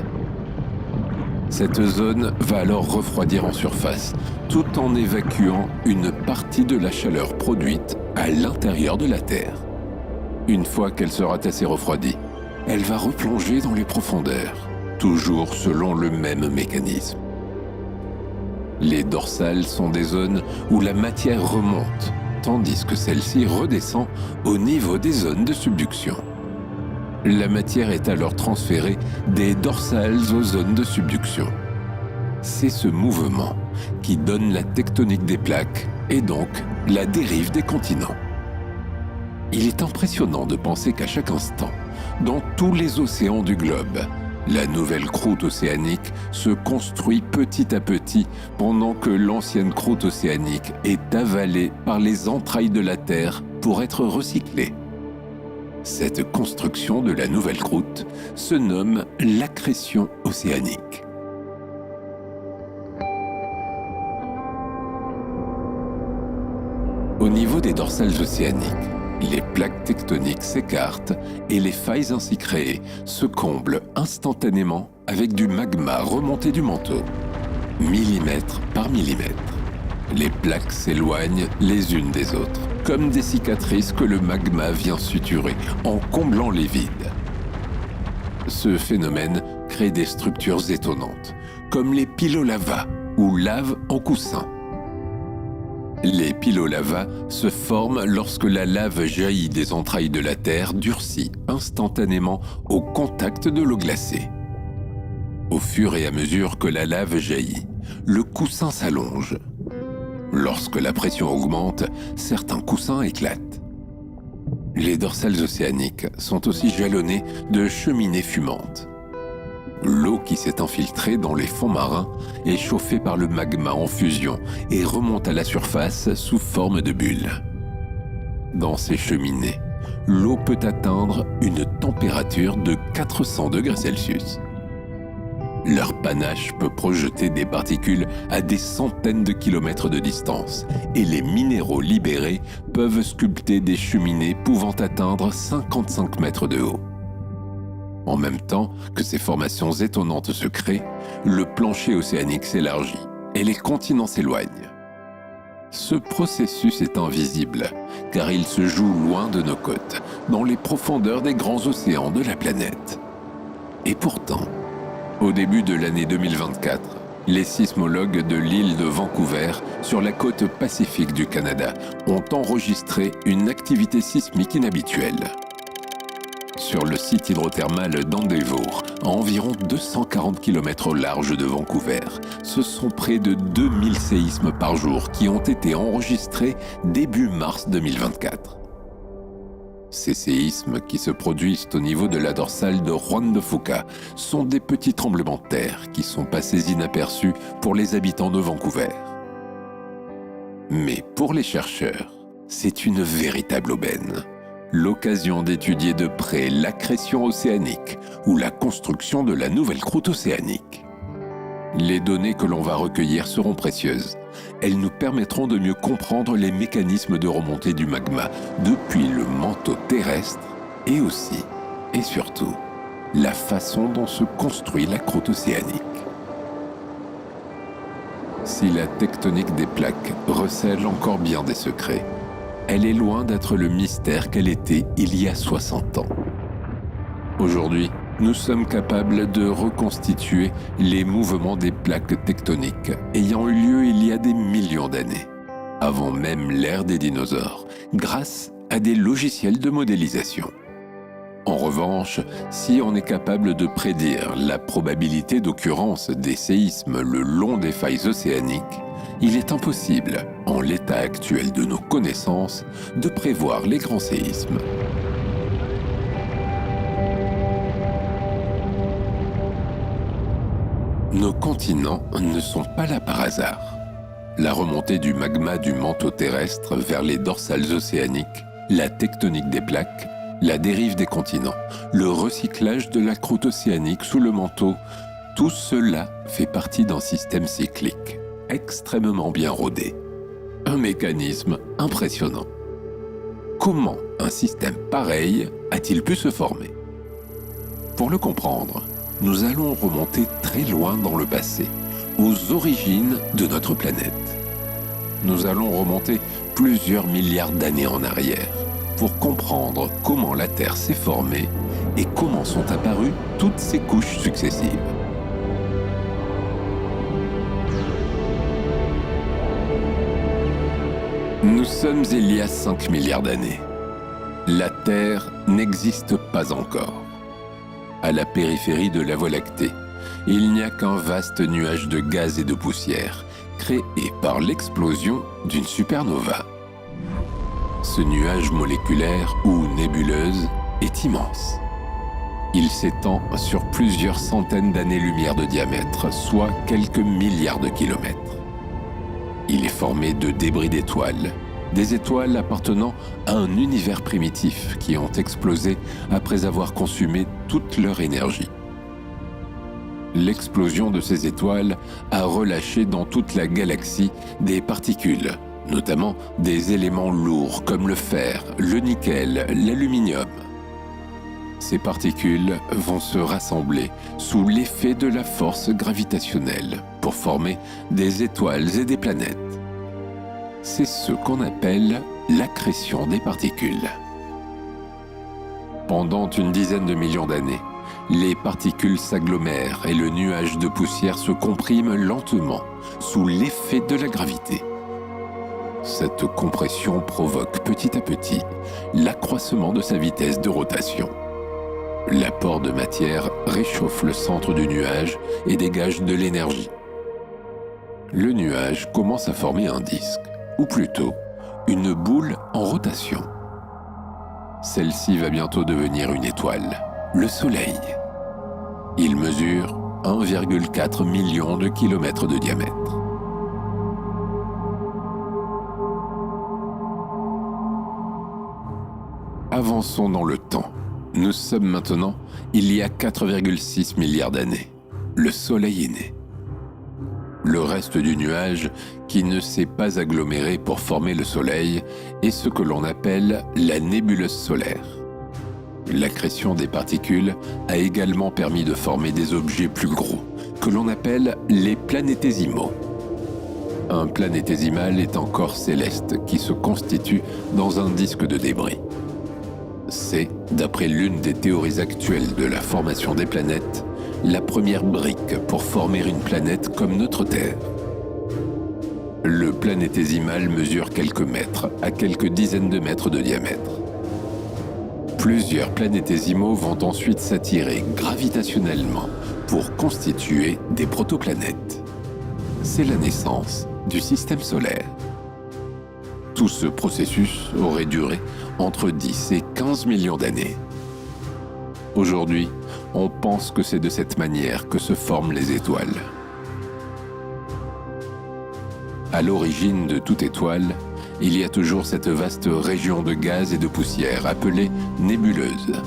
Cette zone va alors refroidir en surface, tout en évacuant une partie de la chaleur produite à l'intérieur de la Terre. Une fois qu'elle sera assez refroidie, elle va replonger dans les profondeurs, toujours selon le même mécanisme. Les dorsales sont des zones où la matière remonte, tandis que celle-ci redescend au niveau des zones de subduction. La matière est alors transférée des dorsales aux zones de subduction. C'est ce mouvement qui donne la tectonique des plaques et donc la dérive des continents. Il est impressionnant de penser qu'à chaque instant, dans tous les océans du globe, la nouvelle croûte océanique se construit petit à petit pendant que l'ancienne croûte océanique est avalée par les entrailles de la Terre pour être recyclée. Cette construction de la nouvelle croûte se nomme l'accrétion océanique. Au niveau des dorsales océaniques, les plaques tectoniques s'écartent et les failles ainsi créées se comblent instantanément avec du magma remonté du manteau, millimètre par millimètre. Les plaques s'éloignent les unes des autres, comme des cicatrices que le magma vient suturer en comblant les vides. Ce phénomène crée des structures étonnantes, comme les pilolavas ou laves en coussin. Les pilolavas se forment lorsque la lave jaillit des entrailles de la Terre durcie instantanément au contact de l'eau glacée. Au fur et à mesure que la lave jaillit, le coussin s'allonge. Lorsque la pression augmente, certains coussins éclatent. Les dorsales océaniques sont aussi jalonnées de cheminées fumantes. L'eau qui s'est infiltrée dans les fonds marins est chauffée par le magma en fusion et remonte à la surface sous forme de bulles. Dans ces cheminées, l'eau peut atteindre une température de 400 degrés Celsius. Leur panache peut projeter des particules à des centaines de kilomètres de distance et les minéraux libérés peuvent sculpter des cheminées pouvant atteindre 55 mètres de haut. En même temps que ces formations étonnantes se créent, le plancher océanique s'élargit et les continents s'éloignent. Ce processus est invisible car il se joue loin de nos côtes, dans les profondeurs des grands océans de la planète. Et pourtant, au début de l'année 2024, les sismologues de l'île de Vancouver, sur la côte pacifique du Canada, ont enregistré une activité sismique inhabituelle. Sur le site hydrothermal d'Endeavour, à environ 240 km au large de Vancouver, ce sont près de 2000 séismes par jour qui ont été enregistrés début mars 2024. Ces séismes, qui se produisent au niveau de la dorsale de Juan de Fuca, sont des petits tremblements de terre qui sont passés inaperçus pour les habitants de Vancouver. Mais pour les chercheurs, c'est une véritable aubaine. L'occasion d'étudier de près l'accrétion océanique ou la construction de la nouvelle croûte océanique. Les données que l'on va recueillir seront précieuses. Elles nous permettront de mieux comprendre les mécanismes de remontée du magma depuis le manteau terrestre et aussi, et surtout, la façon dont se construit la croûte océanique. Si la tectonique des plaques recèle encore bien des secrets, elle est loin d'être le mystère qu'elle était il y a 60 ans. Aujourd'hui, nous sommes capables de reconstituer les mouvements des plaques tectoniques ayant eu lieu il y a des millions d'années, avant même l'ère des dinosaures, grâce à des logiciels de modélisation. En revanche, si on est capable de prédire la probabilité d'occurrence des séismes le long des failles océaniques, il est impossible, en l'état actuel de nos connaissances, de prévoir les grands séismes. Nos continents ne sont pas là par hasard. La remontée du magma du manteau terrestre vers les dorsales océaniques, la tectonique des plaques, la dérive des continents, le recyclage de la croûte océanique sous le manteau, tout cela fait partie d'un système cyclique, extrêmement bien rodé. Un mécanisme impressionnant. Comment un système pareil a-t-il pu se former? Pour le comprendre, nous allons remonter très loin dans le passé, aux origines de notre planète. Nous allons remonter plusieurs milliards d'années en arrière pour comprendre comment la Terre s'est formée et comment sont apparues toutes ces couches successives. Nous sommes il y a 5 milliards d'années. La Terre n'existe pas encore. À la périphérie de la Voie lactée, il n'y a qu'un vaste nuage de gaz et de poussière, créé par l'explosion d'une supernova. Ce nuage moléculaire ou nébuleuse est immense. Il s'étend sur plusieurs centaines d'années-lumière de diamètre, soit quelques milliards de kilomètres. Il est formé de débris d'étoiles, des étoiles appartenant à un univers primitif qui ont explosé après avoir consumé toute leur énergie. L'explosion de ces étoiles a relâché dans toute la galaxie des particules, notamment des éléments lourds comme le fer, le nickel, l'aluminium. Ces particules vont se rassembler sous l'effet de la force gravitationnelle pour former des étoiles et des planètes. C'est ce qu'on appelle l'accrétion des particules. Pendant une dizaine de millions d'années, les particules s'agglomèrent et le nuage de poussière se comprime lentement sous l'effet de la gravité. Cette compression provoque petit à petit l'accroissement de sa vitesse de rotation. L'apport de matière réchauffe le centre du nuage et dégage de l'énergie. Le nuage commence à former un disque, ou plutôt une boule en rotation. Celle-ci va bientôt devenir une étoile, le Soleil. Il mesure 1,4 million de kilomètres de diamètre. Avançons dans le temps. Nous sommes maintenant il y a 4,6 milliards d'années. Le Soleil est né. Le reste du nuage, qui ne s'est pas aggloméré pour former le Soleil, est ce que l'on appelle la nébuleuse solaire. L'accrétion des particules a également permis de former des objets plus gros, que l'on appelle les planétésimaux. Un planétésimal est un corps céleste qui se constitue dans un disque de débris. C'est, d'après l'une des théories actuelles de la formation des planètes, la première brique pour former une planète comme notre Terre. Le planétésimal mesure quelques mètres à quelques dizaines de mètres de diamètre. Plusieurs planétésimaux vont ensuite s'attirer gravitationnellement pour constituer des protoplanètes. C'est la naissance du système solaire. Tout ce processus aurait duré entre 10 et 15 millions d'années. Aujourd'hui, on pense que c'est de cette manière que se forment les étoiles. À l'origine de toute étoile, il y a toujours cette vaste région de gaz et de poussière appelée nébuleuse.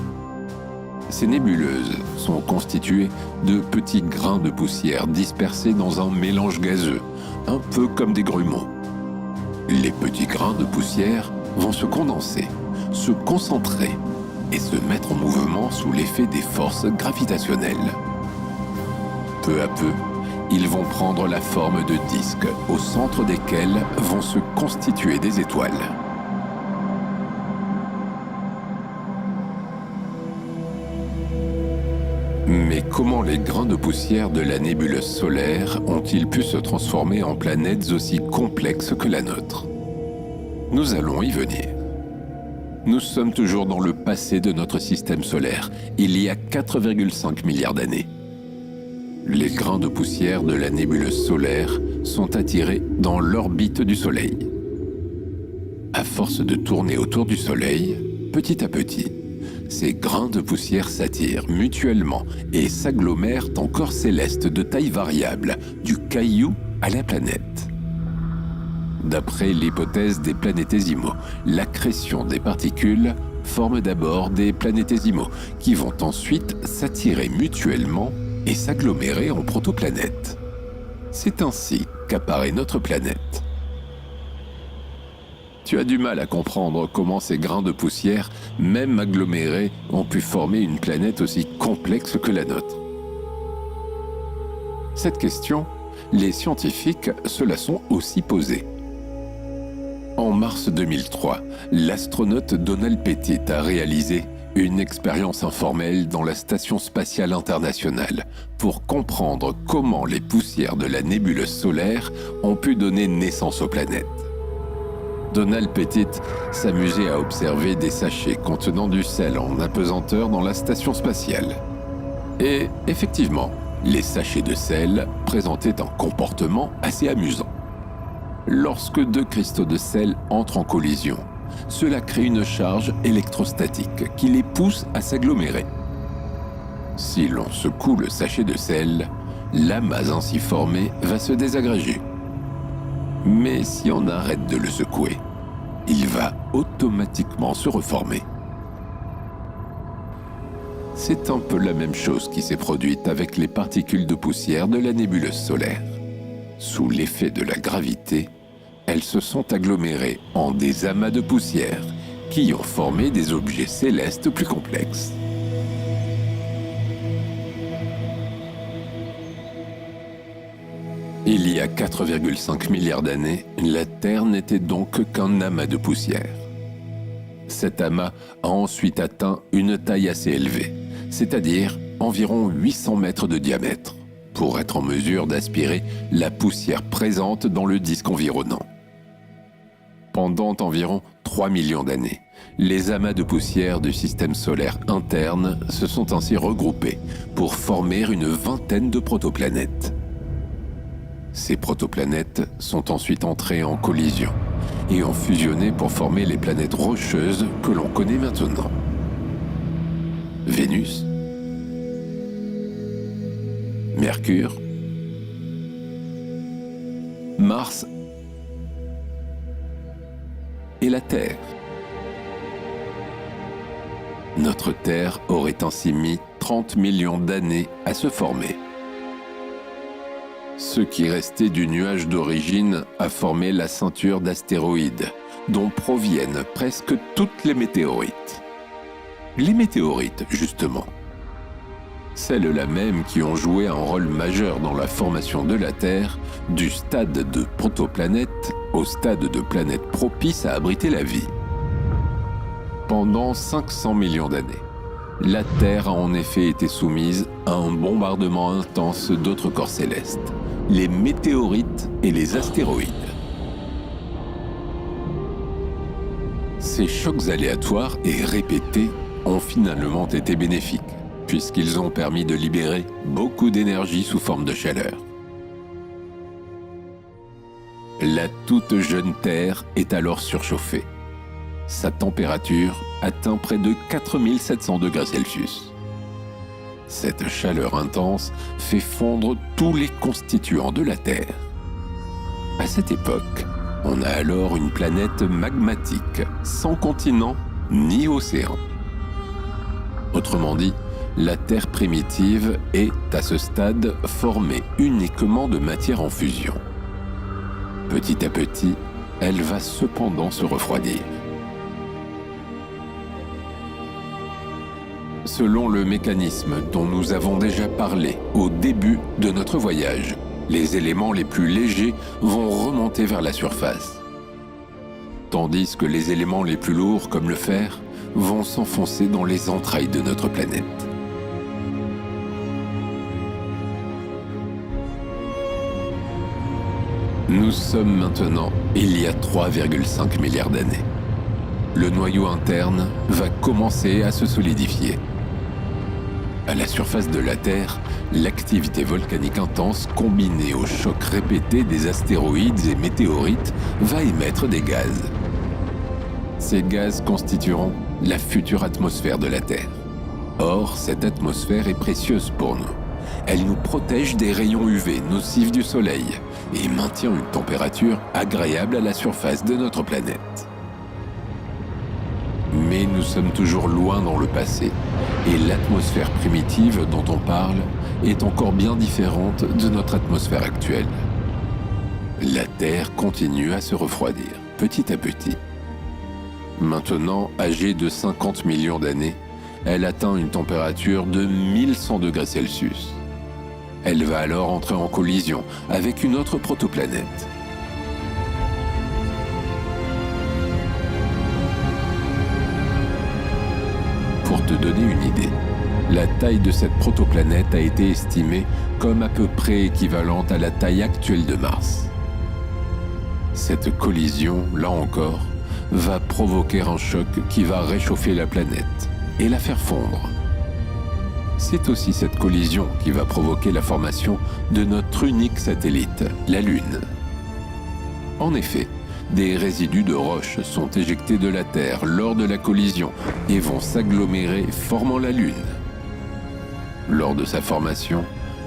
Ces nébuleuses sont constituées de petits grains de poussière dispersés dans un mélange gazeux, un peu comme des grumeaux. Les petits grains de poussière vont se condenser, se concentrer et se mettre en mouvement sous l'effet des forces gravitationnelles. Peu à peu, ils vont prendre la forme de disques au centre desquels vont se constituer des étoiles. Mais comment les grains de poussière de la nébuleuse solaire ont-ils pu se transformer en planètes aussi complexes que la nôtre? Nous allons y venir. Nous sommes toujours dans le passé de notre système solaire, il y a 4,5 milliards d'années. Les grains de poussière de la nébuleuse solaire sont attirés dans l'orbite du Soleil. À force de tourner autour du Soleil, petit à petit, ces grains de poussière s'attirent mutuellement et s'agglomèrent en corps célestes de taille variable, du caillou à la planète. D'après l'hypothèse des planétésimaux, l'accrétion des particules forme d'abord des planétésimaux qui vont ensuite s'attirer mutuellement et s'agglomérer en protoplanètes. C'est ainsi qu'apparaît notre planète. Tu as du mal à comprendre comment ces grains de poussière, même agglomérés, ont pu former une planète aussi complexe que la nôtre. Cette question, les scientifiques se la sont aussi posée. En mars 2003, l'astronaute Donald Pettit a réalisé une expérience informelle dans la Station spatiale internationale pour comprendre comment les poussières de la nébuleuse solaire ont pu donner naissance aux planètes. Donald Pettit s'amusait à observer des sachets contenant du sel en apesanteur dans la station spatiale. Et effectivement, les sachets de sel présentaient un comportement assez amusant. Lorsque deux cristaux de sel entrent en collision, cela crée une charge électrostatique qui les pousse à s'agglomérer. Si l'on secoue le sachet de sel, l'amas ainsi formé va se désagréger. Mais si on arrête de le secouer, il va automatiquement se reformer. C'est un peu la même chose qui s'est produite avec les particules de poussière de la nébuleuse solaire. Sous l'effet de la gravité, elles se sont agglomérées en des amas de poussière qui ont formé des objets célestes plus complexes. Il y a 4,5 milliards d'années, la Terre n'était donc qu'un amas de poussière. Cet amas a ensuite atteint une taille assez élevée, c'est-à-dire environ 800 mètres de diamètre, pour être en mesure d'aspirer la poussière présente dans le disque environnant. Pendant environ 3 millions d'années, les amas de poussière du système solaire interne se sont ainsi regroupés pour former une vingtaine de protoplanètes. Ces protoplanètes sont ensuite entrées en collision et ont fusionné pour former les planètes rocheuses que l'on connaît maintenant. Vénus, Mercure, Mars et la Terre. Notre Terre aurait ainsi mis 30 millions d'années à se former. Ce qui restait du nuage d'origine a formé la ceinture d'astéroïdes, dont proviennent presque toutes les météorites. Les météorites, justement. Celles-là même qui ont joué un rôle majeur dans la formation de la Terre, du stade de protoplanète au stade de planète propice à abriter la vie. Pendant 500 millions d'années, la Terre a en effet été soumise à un bombardement intense d'autres corps célestes, les météorites et les astéroïdes. Ces chocs aléatoires et répétés ont finalement été bénéfiques, puisqu'ils ont permis de libérer beaucoup d'énergie sous forme de chaleur. La toute jeune Terre est alors surchauffée. Sa température atteint près de 4700 degrés Celsius. Cette chaleur intense fait fondre tous les constituants de la Terre. À cette époque, on a alors une planète magmatique, sans continent ni océan. Autrement dit, la Terre primitive est, à ce stade, formée uniquement de matière en fusion. Petit à petit, elle va cependant se refroidir. Selon le mécanisme dont nous avons déjà parlé au début de notre voyage, les éléments les plus légers vont remonter vers la surface, tandis que les éléments les plus lourds, comme le fer, vont s'enfoncer dans les entrailles de notre planète. Nous sommes maintenant il y a 3,5 milliards d'années. Le noyau interne va commencer à se solidifier. À la surface de la Terre, l'activité volcanique intense combinée aux chocs répétés des astéroïdes et météorites va émettre des gaz. Ces gaz constitueront la future atmosphère de la Terre. Or, cette atmosphère est précieuse pour nous. Elle nous protège des rayons UV nocifs du Soleil et maintient une température agréable à la surface de notre planète. Mais nous sommes toujours loin dans le passé, et l'atmosphère primitive dont on parle est encore bien différente de notre atmosphère actuelle. La Terre continue à se refroidir, petit à petit. Maintenant, âgée de 50 millions d'années, elle atteint une température de 1100 degrés Celsius. Elle va alors entrer en collision avec une autre protoplanète. Pour te donner une idée, la taille de cette protoplanète a été estimée comme à peu près équivalente à la taille actuelle de Mars. Cette collision, là encore, va provoquer un choc qui va réchauffer la planète et la faire fondre. C'est aussi cette collision qui va provoquer la formation de notre unique satellite, la Lune. En effet, des résidus de roches sont éjectés de la Terre lors de la collision et vont s'agglomérer formant la Lune. Lors de sa formation,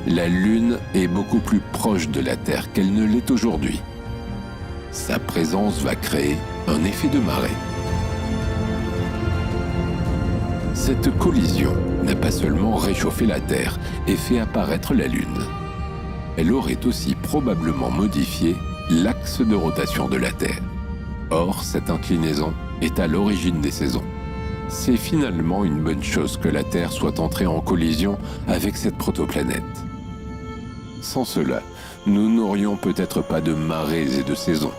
la Lune est beaucoup plus proche de la Terre qu'elle ne l'est aujourd'hui. Sa présence va créer un effet de marée. Cette collision n'a pas seulement réchauffé la Terre et fait apparaître la Lune. Elle aurait aussi probablement modifié l'axe de rotation de la Terre. Or, cette inclinaison est à l'origine des saisons. C'est finalement une bonne chose que la Terre soit entrée en collision avec cette protoplanète. Sans cela, nous n'aurions peut-être pas de marées et de saisons.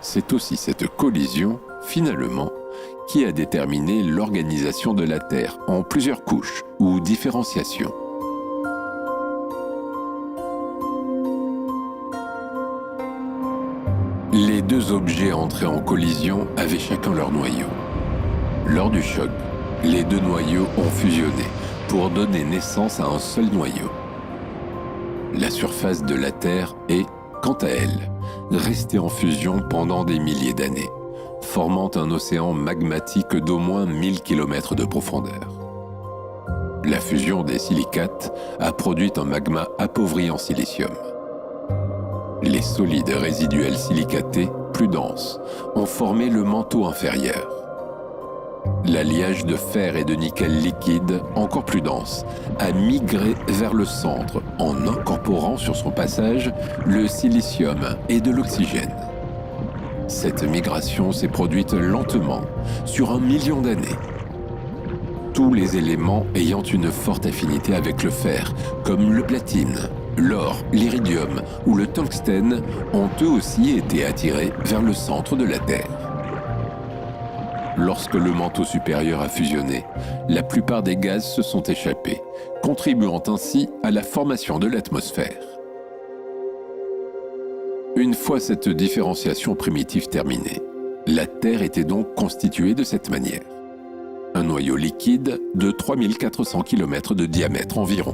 C'est aussi cette collision, finalement, qui a déterminé l'organisation de la Terre en plusieurs couches ou différenciations. Les deux objets entrés en collision avaient chacun leur noyau. Lors du choc, les deux noyaux ont fusionné pour donner naissance à un seul noyau. La surface de la Terre est, quant à elle, restée en fusion pendant des milliers d'années, formant un océan magmatique d'au moins 1000 km de profondeur. La fusion des silicates a produit un magma appauvri en silicium. Les solides résiduels silicatés, plus denses, ont formé le manteau inférieur. L'alliage de fer et de nickel liquide, encore plus dense, a migré vers le centre en incorporant sur son passage le silicium et de l'oxygène. Cette migration s'est produite lentement, sur 1 million d'années. Tous les éléments ayant une forte affinité avec le fer, comme le platine, l'or, l'iridium ou le tungstène ont eux aussi été attirés vers le centre de la Terre. Lorsque le manteau supérieur a fusionné, la plupart des gaz se sont échappés, contribuant ainsi à la formation de l'atmosphère. Une fois cette différenciation primitive terminée, la Terre était donc constituée de cette manière. Un noyau liquide de 3400 km de diamètre environ,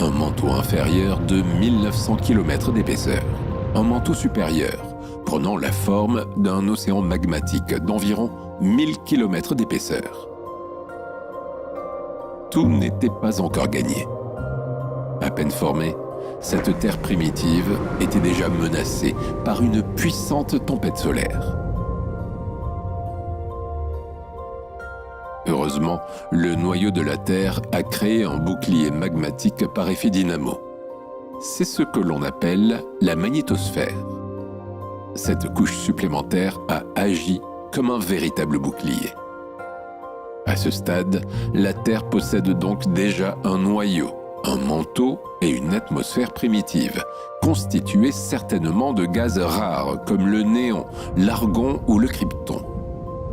un manteau inférieur de 1900 km d'épaisseur, un manteau supérieur prenant la forme d'un océan magmatique d'environ 1000 km d'épaisseur. Tout n'était pas encore gagné. À peine formée, cette Terre primitive était déjà menacée par une puissante tempête solaire. Heureusement, le noyau de la Terre a créé un bouclier magmatique par effet dynamo. C'est ce que l'on appelle la magnétosphère. Cette couche supplémentaire a agi comme un véritable bouclier. À ce stade, la Terre possède donc déjà un noyau, un manteau et une atmosphère primitive, constituée certainement de gaz rares comme le néon, l'argon ou le krypton.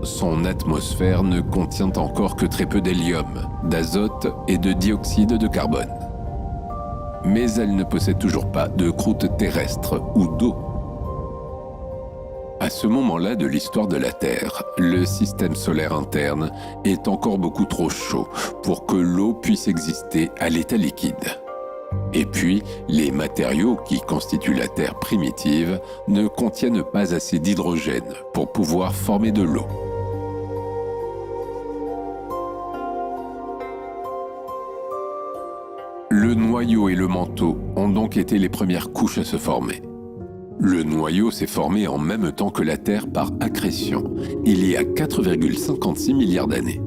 Son atmosphère ne contient encore que très peu d'hélium, d'azote et de dioxyde de carbone. Mais elle ne possède toujours pas de croûte terrestre ou d'eau. À ce moment-là de l'histoire de la Terre, le système solaire interne est encore beaucoup trop chaud pour que l'eau puisse exister à l'état liquide. Et puis, les matériaux qui constituent la Terre primitive ne contiennent pas assez d'hydrogène pour pouvoir former de l'eau. Le noyau et le manteau ont donc été les premières couches à se former. Le noyau s'est formé en même temps que la Terre par accrétion, il y a 4,56 milliards d'années.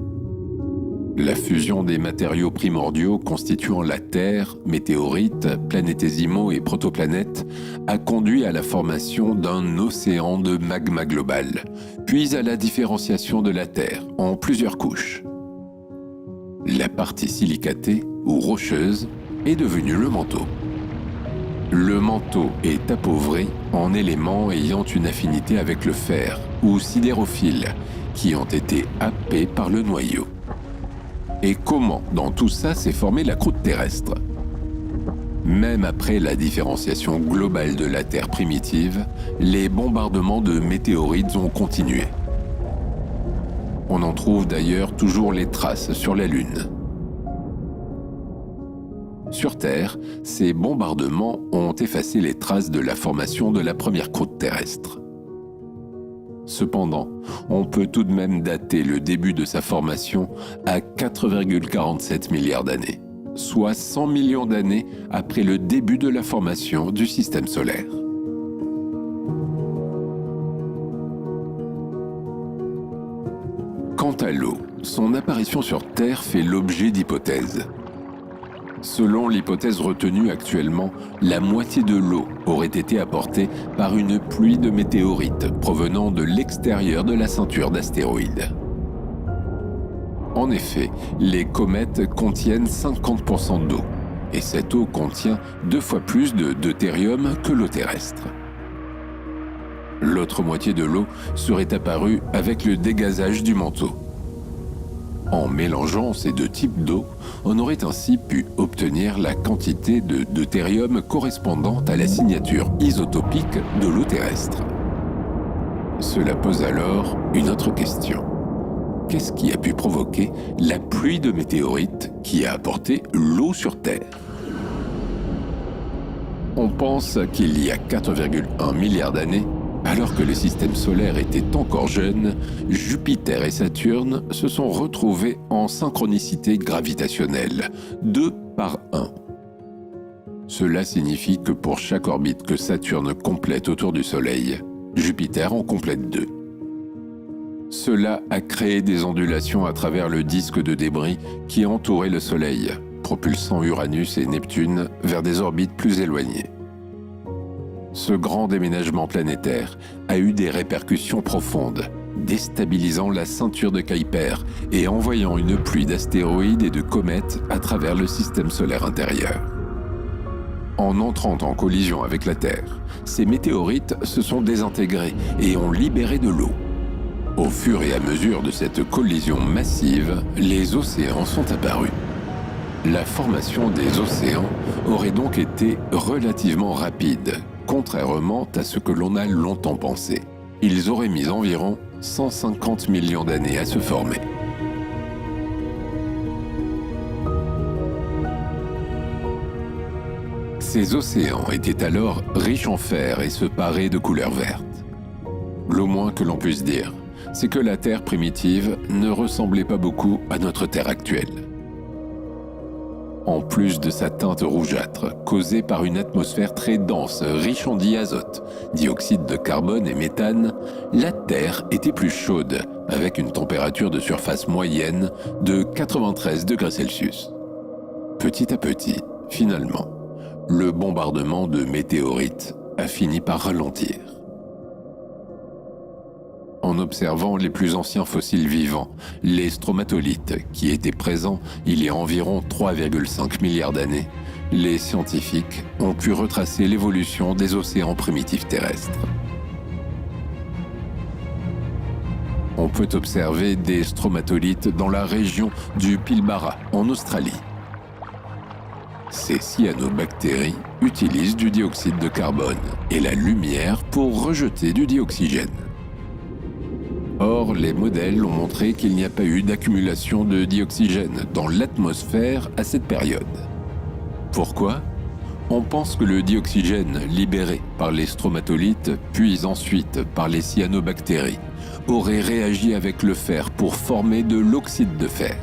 La fusion des matériaux primordiaux constituant la Terre, météorites, planétésimaux et protoplanètes a conduit à la formation d'un océan de magma global, puis à la différenciation de la Terre en plusieurs couches. La partie silicatée ou rocheuse est devenue le manteau. Le manteau est appauvri en éléments ayant une affinité avec le fer ou sidérophiles qui ont été happés par le noyau. Et comment, dans tout ça, s'est formée la croûte terrestre? Même après la différenciation globale de la Terre primitive, les bombardements de météorites ont continué. On en trouve d'ailleurs toujours les traces sur la Lune. Sur Terre, ces bombardements ont effacé les traces de la formation de la première croûte terrestre. Cependant, on peut tout de même dater le début de sa formation à 4,47 milliards d'années, soit 100 millions d'années après le début de la formation du système solaire. Quant à l'eau, son apparition sur Terre fait l'objet d'hypothèses. Selon l'hypothèse retenue actuellement, la moitié de l'eau aurait été apportée par une pluie de météorites provenant de l'extérieur de la ceinture d'astéroïdes. En effet, les comètes contiennent 50% d'eau, et cette eau contient 2 fois plus de deutérium que l'eau terrestre. L'autre moitié de l'eau serait apparue avec le dégazage du manteau. En mélangeant ces deux types d'eau, on aurait ainsi pu obtenir la quantité de deutérium correspondant à la signature isotopique de l'eau terrestre. Cela pose alors une autre question. Qu'est-ce qui a pu provoquer la pluie de météorites qui a apporté l'eau sur Terre? On pense qu'il y a 4,1 milliards d'années, alors que le système solaire était encore jeune, Jupiter et Saturne se sont retrouvés en synchronicité gravitationnelle, 2 par 1. Cela signifie que pour chaque orbite que Saturne complète autour du Soleil, Jupiter en complète 2. Cela a créé des ondulations à travers le disque de débris qui entourait le Soleil, propulsant Uranus et Neptune vers des orbites plus éloignées. Ce grand déménagement planétaire a eu des répercussions profondes, déstabilisant la ceinture de Kuiper et envoyant une pluie d'astéroïdes et de comètes à travers le système solaire intérieur. En entrant en collision avec la Terre, ces météorites se sont désintégrés et ont libéré de l'eau. Au fur et à mesure de cette collision massive, les océans sont apparus. La formation des océans aurait donc été relativement rapide, contrairement à ce que l'on a longtemps pensé. Ils auraient mis environ 150 millions d'années à se former. Ces océans étaient alors riches en fer et se paraient de couleur verte. Le moins que l'on puisse dire, c'est que la Terre primitive ne ressemblait pas beaucoup à notre Terre actuelle. En plus de sa teinte rougeâtre, causée par une atmosphère très dense, riche en diazote, dioxyde de carbone et méthane, la Terre était plus chaude, avec une température de surface moyenne de 93 degrés Celsius. Petit à petit, finalement, le bombardement de météorites a fini par ralentir. En observant les plus anciens fossiles vivants, les stromatolites, qui étaient présents il y a environ 3,5 milliards d'années, les scientifiques ont pu retracer l'évolution des océans primitifs terrestres. On peut observer des stromatolites dans la région du Pilbara, en Australie. Ces cyanobactéries utilisent du dioxyde de carbone et la lumière pour rejeter du dioxygène. Or, les modèles ont montré qu'il n'y a pas eu d'accumulation de dioxygène dans l'atmosphère à cette période. Pourquoi ? On pense que le dioxygène libéré par les stromatolites, puis ensuite par les cyanobactéries, aurait réagi avec le fer pour former de l'oxyde de fer.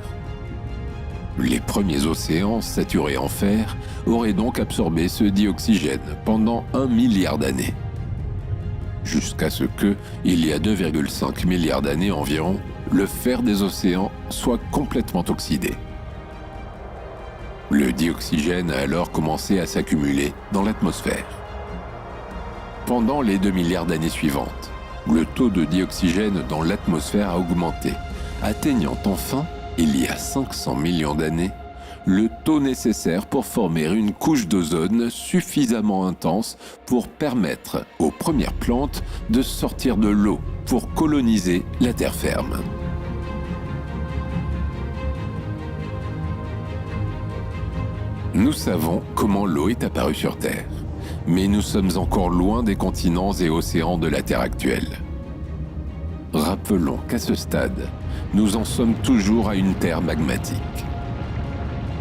Les premiers océans saturés en fer auraient donc absorbé ce dioxygène pendant 1 milliard d'années. Jusqu'à ce que, il y a 2,5 milliards d'années environ, le fer des océans soit complètement oxydé. Le dioxygène a alors commencé à s'accumuler dans l'atmosphère. Pendant les 2 milliards d'années suivantes, le taux de dioxygène dans l'atmosphère a augmenté, atteignant enfin, il y a 500 millions d'années, le taux nécessaire pour former une couche d'ozone suffisamment intense pour permettre aux premières plantes de sortir de l'eau pour coloniser la terre ferme. Nous savons comment l'eau est apparue sur Terre, mais nous sommes encore loin des continents et océans de la Terre actuelle. Rappelons qu'à ce stade, nous en sommes toujours à une Terre magmatique.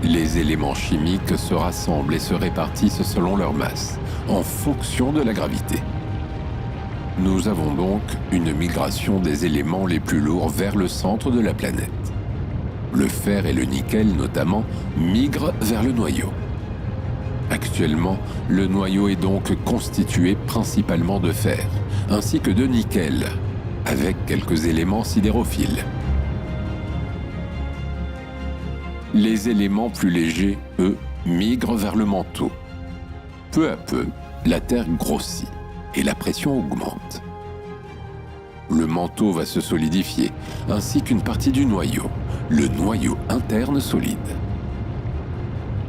Les éléments chimiques se rassemblent et se répartissent selon leur masse, en fonction de la gravité. Nous avons donc une migration des éléments les plus lourds vers le centre de la planète. Le fer et le nickel, notamment, migrent vers le noyau. Actuellement, le noyau est donc constitué principalement de fer, ainsi que de nickel, avec quelques éléments sidérophiles. Les éléments plus légers, eux, migrent vers le manteau. Peu à peu, la Terre grossit et la pression augmente. Le manteau va se solidifier, ainsi qu'une partie du noyau, le noyau interne solide.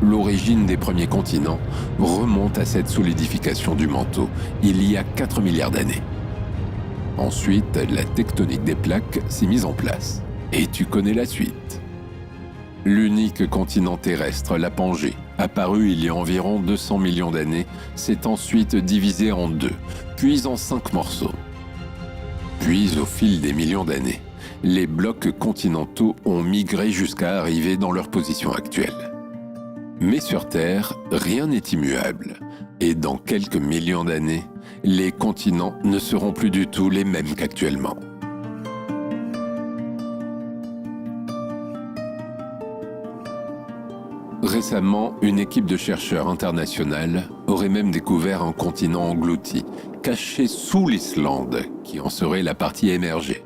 L'origine des premiers continents remonte à cette solidification du manteau, il y a 4 milliards d'années. Ensuite, la tectonique des plaques s'est mise en place. Et tu connais la suite. L'unique continent terrestre, la Pangée, apparu il y a environ 200 millions d'années, s'est ensuite divisé en 2, puis en 5 morceaux. Puis, au fil des millions d'années, les blocs continentaux ont migré jusqu'à arriver dans leur position actuelle. Mais sur Terre, rien n'est immuable, et dans quelques millions d'années, les continents ne seront plus du tout les mêmes qu'actuellement. Récemment, une équipe de chercheurs internationale aurait même découvert un continent englouti, caché sous l'Islande, qui en serait la partie émergée.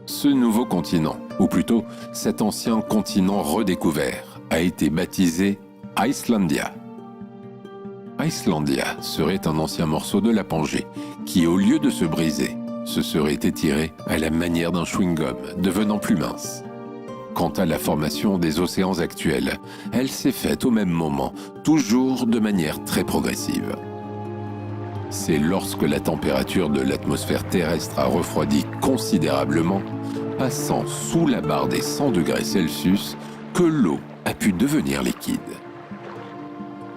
Ce nouveau continent, ou plutôt cet ancien continent redécouvert, a été baptisé Icelandia. Icelandia serait un ancien morceau de la Pangée, qui au lieu de se briser, se serait étiré à la manière d'un chewing-gum, devenant plus mince. Quant à la formation des océans actuels, elle s'est faite au même moment, toujours de manière très progressive. C'est lorsque la température de l'atmosphère terrestre a refroidi considérablement, passant sous la barre des 100 degrés Celsius, que l'eau a pu devenir liquide.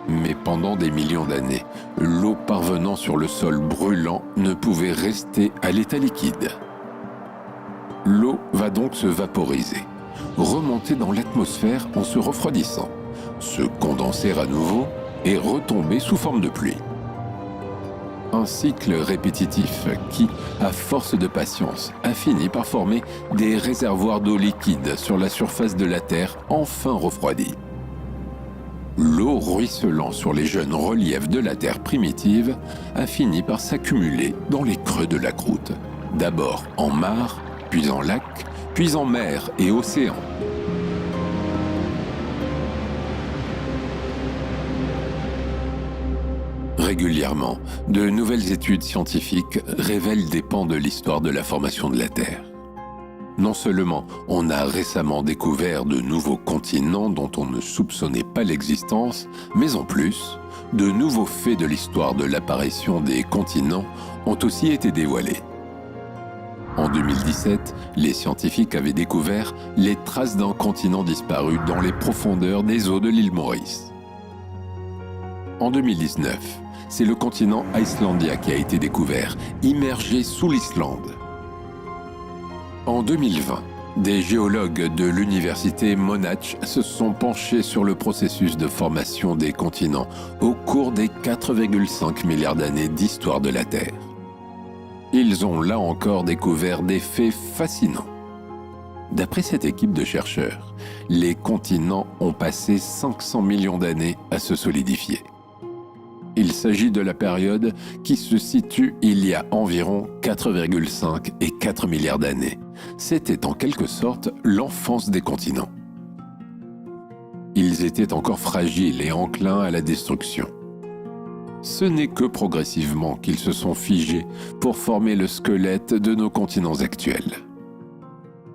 Mais pendant des millions d'années, l'eau parvenant sur le sol brûlant ne pouvait rester à l'état liquide. L'eau va donc se vaporiser, remonter dans l'atmosphère en se refroidissant, se condenser à nouveau et retomber sous forme de pluie. Un cycle répétitif qui, à force de patience, a fini par former des réservoirs d'eau liquide sur la surface de la Terre enfin refroidie. L'eau ruisselant sur les jeunes reliefs de la Terre primitive a fini par s'accumuler dans les creux de la croûte, d'abord en mares, puis en lacs, puis en mer et océans. Régulièrement, de nouvelles études scientifiques révèlent des pans de l'histoire de la formation de la Terre. Non seulement on a récemment découvert de nouveaux continents dont on ne soupçonnait pas l'existence, mais en plus, de nouveaux faits de l'histoire de l'apparition des continents ont aussi été dévoilés. En 2017, les scientifiques avaient découvert les traces d'un continent disparu dans les profondeurs des eaux de l'île Maurice. En 2019, c'est le continent Icelandia qui a été découvert, immergé sous l'Islande. En 2020, des géologues de l'université Monash se sont penchés sur le processus de formation des continents au cours des 4,5 milliards d'années d'histoire de la Terre. Ils ont là encore découvert des faits fascinants. D'après cette équipe de chercheurs, les continents ont passé 500 millions d'années à se solidifier. Il s'agit de la période qui se situe il y a environ 4,5 et 4 milliards d'années. C'était en quelque sorte l'enfance des continents. Ils étaient encore fragiles et enclins à la destruction. Ce n'est que progressivement qu'ils se sont figés pour former le squelette de nos continents actuels.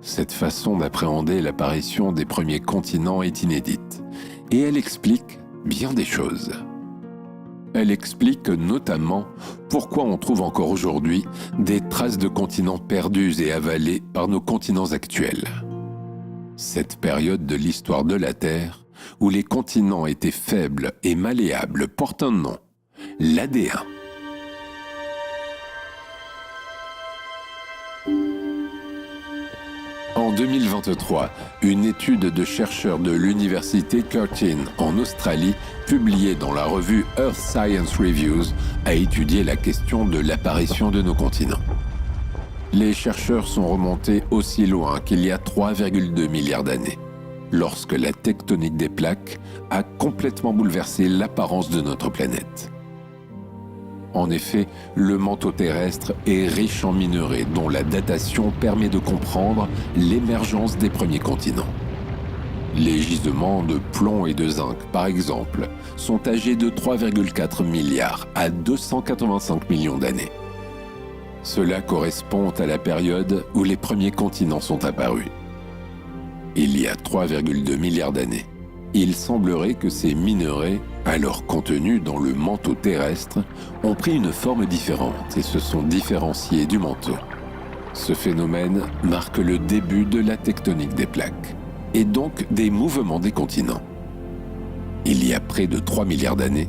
Cette façon d'appréhender l'apparition des premiers continents est inédite, et elle explique bien des choses. Elle explique notamment pourquoi on trouve encore aujourd'hui des traces de continents perdus et avalés par nos continents actuels. Cette période de l'histoire de la Terre, où les continents étaient faibles et malléables, porte un nom, l'Adéen. En 2023, une étude de chercheurs de l'université Curtin en Australie, publiée dans la revue Earth Science Reviews, a étudié la question de l'apparition de nos continents. Les chercheurs sont remontés aussi loin qu'il y a 3,2 milliards d'années, lorsque la tectonique des plaques a complètement bouleversé l'apparence de notre planète. En effet, le manteau terrestre est riche en minerais dont la datation permet de comprendre l'émergence des premiers continents. Les gisements de plomb et de zinc, par exemple, sont âgés de 3,4 milliards à 285 millions d'années. Cela correspond à la période où les premiers continents sont apparus. Il y a 3,2 milliards d'années, il semblerait que ces minerais, alors contenus dans le manteau terrestre, ont pris une forme différente et se sont différenciés du manteau. Ce phénomène marque le début de la tectonique des plaques, et donc des mouvements des continents. Il y a près de 3 milliards d'années,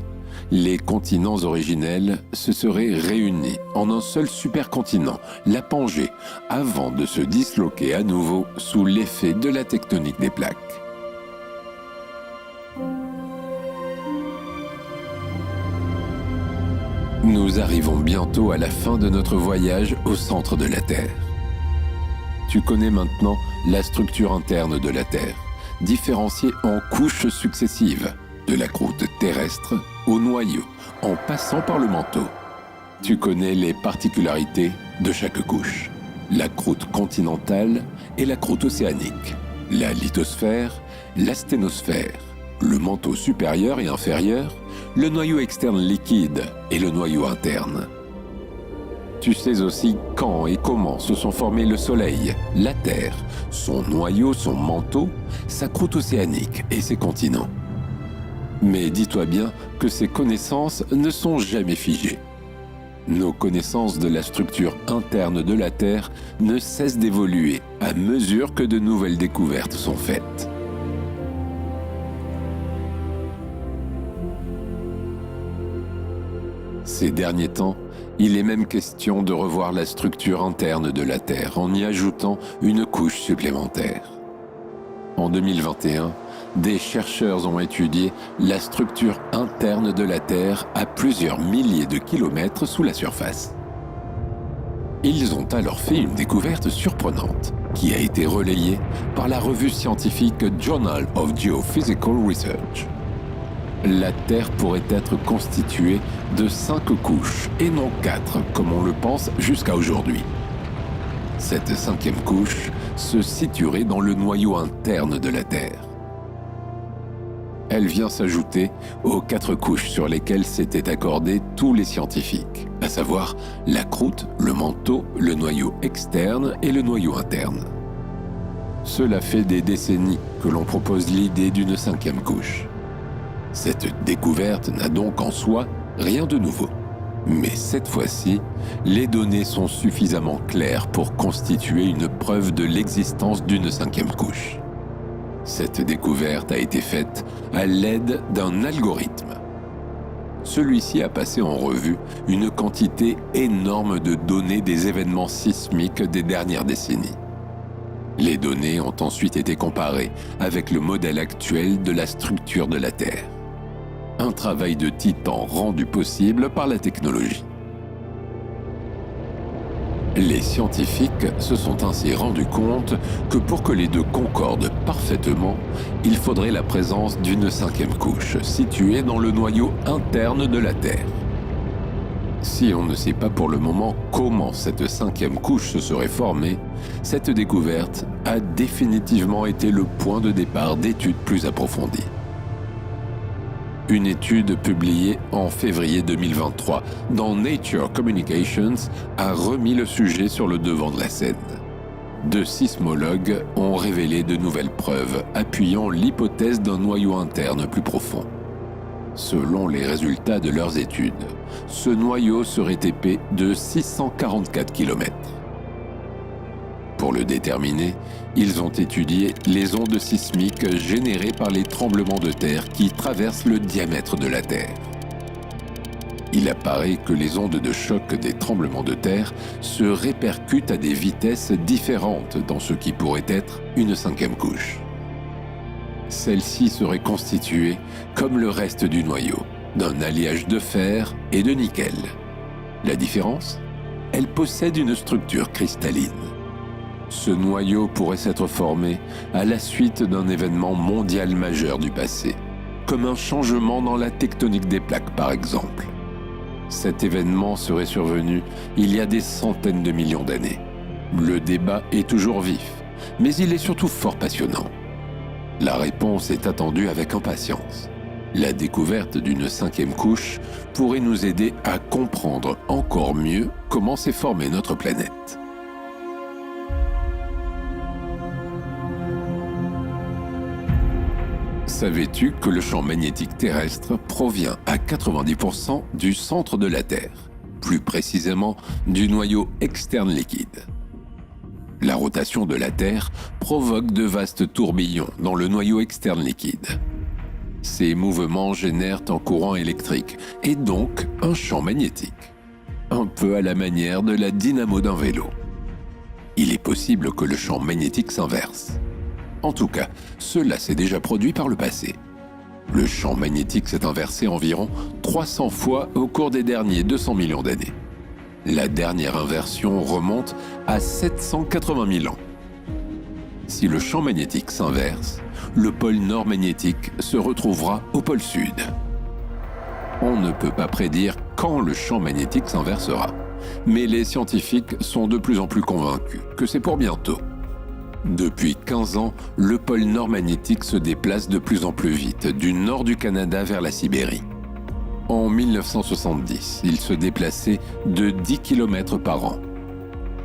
les continents originels se seraient réunis en un seul supercontinent, la Pangée, avant de se disloquer à nouveau sous l'effet de la tectonique des plaques. Nous arrivons bientôt à la fin de notre voyage au centre de la Terre. Tu connais maintenant la structure interne de la Terre, différenciée en couches successives, de la croûte terrestre au noyau, en passant par le manteau. Tu connais les particularités de chaque couche, la croûte continentale et la croûte océanique, la lithosphère, la sténosphère, le manteau supérieur et inférieur, le noyau externe liquide et le noyau interne. Tu sais aussi quand et comment se sont formés le Soleil, la Terre, son noyau, son manteau, sa croûte océanique et ses continents. Mais dis-toi bien que ces connaissances ne sont jamais figées. Nos connaissances de la structure interne de la Terre ne cessent d'évoluer à mesure que de nouvelles découvertes sont faites. Ces derniers temps, il est même question de revoir la structure interne de la Terre en y ajoutant une couche supplémentaire. En 2021, des chercheurs ont étudié la structure interne de la Terre à plusieurs milliers de kilomètres sous la surface. Ils ont alors fait une découverte surprenante qui a été relayée par la revue scientifique Journal of Geophysical Research. La Terre pourrait être constituée de 5 couches et non 4 comme on le pense jusqu'à aujourd'hui. Cette 5e couche se situerait dans le noyau interne de la Terre. Elle vient s'ajouter aux 4 couches sur lesquelles s'étaient accordés tous les scientifiques, à savoir la croûte, le manteau, le noyau externe et le noyau interne. Cela fait des décennies que l'on propose l'idée d'une 5e couche. Cette découverte n'a donc en soi rien de nouveau. Mais cette fois-ci, les données sont suffisamment claires pour constituer une preuve de l'existence d'une 5e couche. Cette découverte a été faite à l'aide d'un algorithme. Celui-ci a passé en revue une quantité énorme de données des événements sismiques des dernières décennies. Les données ont ensuite été comparées avec le modèle actuel de la structure de la Terre. Un travail de titan rendu possible par la technologie. Les scientifiques se sont ainsi rendus compte que pour que les deux concordent parfaitement, il faudrait la présence d'une 5e couche située dans le noyau interne de la Terre. Si on ne sait pas pour le moment comment cette 5e couche se serait formée, cette découverte a définitivement été le point de départ d'études plus approfondies. Une étude publiée en février 2023 dans Nature Communications a remis le sujet sur le devant de la scène. 2 sismologues ont révélé de nouvelles preuves appuyant l'hypothèse d'un noyau interne plus profond. Selon les résultats de leurs études, ce noyau serait épais de 644 km. Pour le déterminer, ils ont étudié les ondes sismiques générées par les tremblements de terre qui traversent le diamètre de la Terre. Il apparaît que les ondes de choc des tremblements de terre se répercutent à des vitesses différentes dans ce qui pourrait être une 5e couche. Celle-ci serait constituée, comme le reste du noyau, d'un alliage de fer et de nickel. La différence ? Elle possède une structure cristalline. Ce noyau pourrait s'être formé à la suite d'un événement mondial majeur du passé, comme un changement dans la tectonique des plaques par exemple. Cet événement serait survenu il y a des centaines de millions d'années. Le débat est toujours vif, mais il est surtout fort passionnant. La réponse est attendue avec impatience. La découverte d'une 5e couche pourrait nous aider à comprendre encore mieux comment s'est formée notre planète. Savais-tu que le champ magnétique terrestre provient à 90% du centre de la Terre, plus précisément du noyau externe liquide? La rotation de la Terre provoque de vastes tourbillons dans le noyau externe liquide. Ces mouvements génèrent un courant électrique et donc un champ magnétique, un peu à la manière de la dynamo d'un vélo. Il est possible que le champ magnétique s'inverse. En tout cas, cela s'est déjà produit par le passé. Le champ magnétique s'est inversé environ 300 fois au cours des derniers 200 millions d'années. La dernière inversion remonte à 780 000 ans. Si le champ magnétique s'inverse, le pôle nord magnétique se retrouvera au pôle sud. On ne peut pas prédire quand le champ magnétique s'inversera, mais les scientifiques sont de plus en plus convaincus que c'est pour bientôt. Depuis 15 ans, le pôle nord magnétique se déplace de plus en plus vite du nord du Canada vers la Sibérie. En 1970, il se déplaçait de 10 km par an.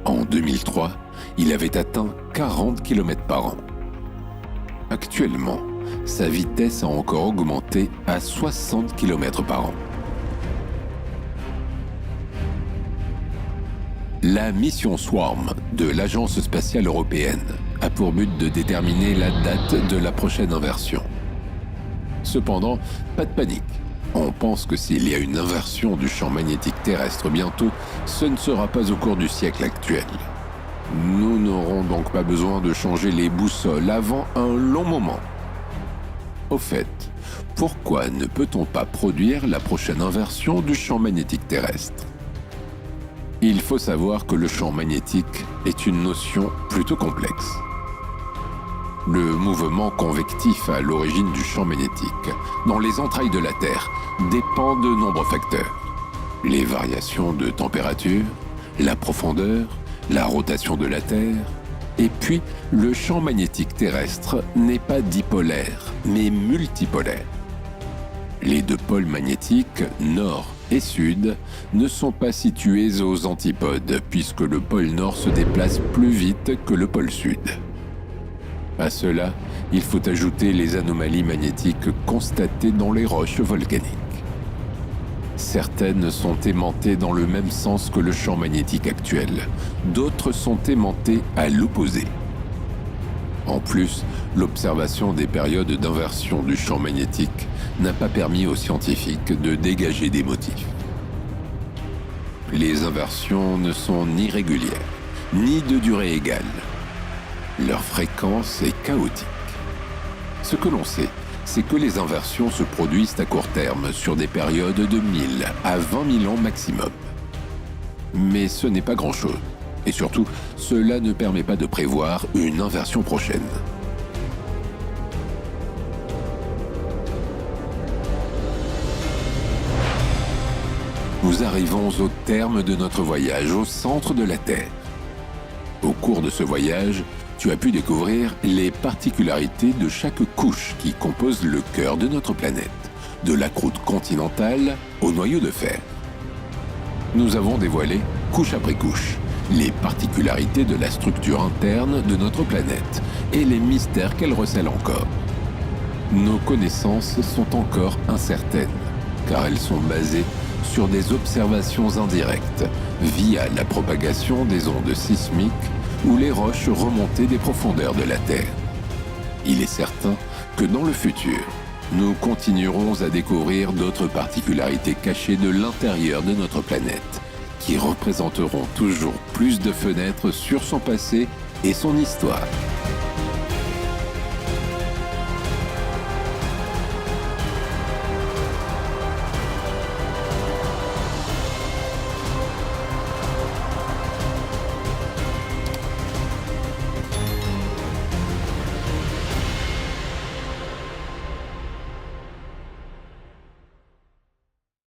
En 2003, il avait atteint 40 km par an. Actuellement, sa vitesse a encore augmenté à 60 km par an. La mission Swarm de l'Agence spatiale européenne a pour but de déterminer la date de la prochaine inversion. Cependant, pas de panique. On pense que s'il y a une inversion du champ magnétique terrestre bientôt, ce ne sera pas au cours du siècle actuel. Nous n'aurons donc pas besoin de changer les boussoles avant un long moment. Au fait, pourquoi ne peut-on pas produire la prochaine inversion du champ magnétique terrestre ? Il faut savoir que le champ magnétique est une notion plutôt complexe. Le mouvement convectif à l'origine du champ magnétique, dans les entrailles de la Terre, dépend de nombreux facteurs. Les variations de température, la profondeur, la rotation de la Terre, et puis le champ magnétique terrestre n'est pas dipolaire, mais multipolaire. Les deux pôles magnétiques, nord et sud, ne sont pas situés aux antipodes, puisque le pôle nord se déplace plus vite que le pôle sud. À cela, il faut ajouter les anomalies magnétiques constatées dans les roches volcaniques. Certaines sont aimantées dans le même sens que le champ magnétique actuel, d'autres sont aimantées à l'opposé. En plus, l'observation des périodes d'inversion du champ magnétique n'a pas permis aux scientifiques de dégager des motifs. Les inversions ne sont ni régulières, ni de durée égale. Leur fréquence est chaotique. Ce que l'on sait, c'est que les inversions se produisent à court terme sur des périodes de 1000 à 20 000 ans maximum. Mais ce n'est pas grand-chose. Et surtout, cela ne permet pas de prévoir une inversion prochaine. Nous arrivons au terme de notre voyage au centre de la Terre. Au cours de ce voyage, tu as pu découvrir les particularités de chaque couche qui compose le cœur de notre planète, de la croûte continentale au noyau de fer. Nous avons dévoilé, couche après couche, les particularités de la structure interne de notre planète et les mystères qu'elle recèle encore. Nos connaissances sont encore incertaines, car elles sont basées sur des observations indirectes via la propagation des ondes sismiques ou les roches remontées des profondeurs de la Terre. Il est certain que dans le futur, nous continuerons à découvrir d'autres particularités cachées de l'intérieur de notre planète, qui représenteront toujours plus de fenêtres sur son passé et son histoire.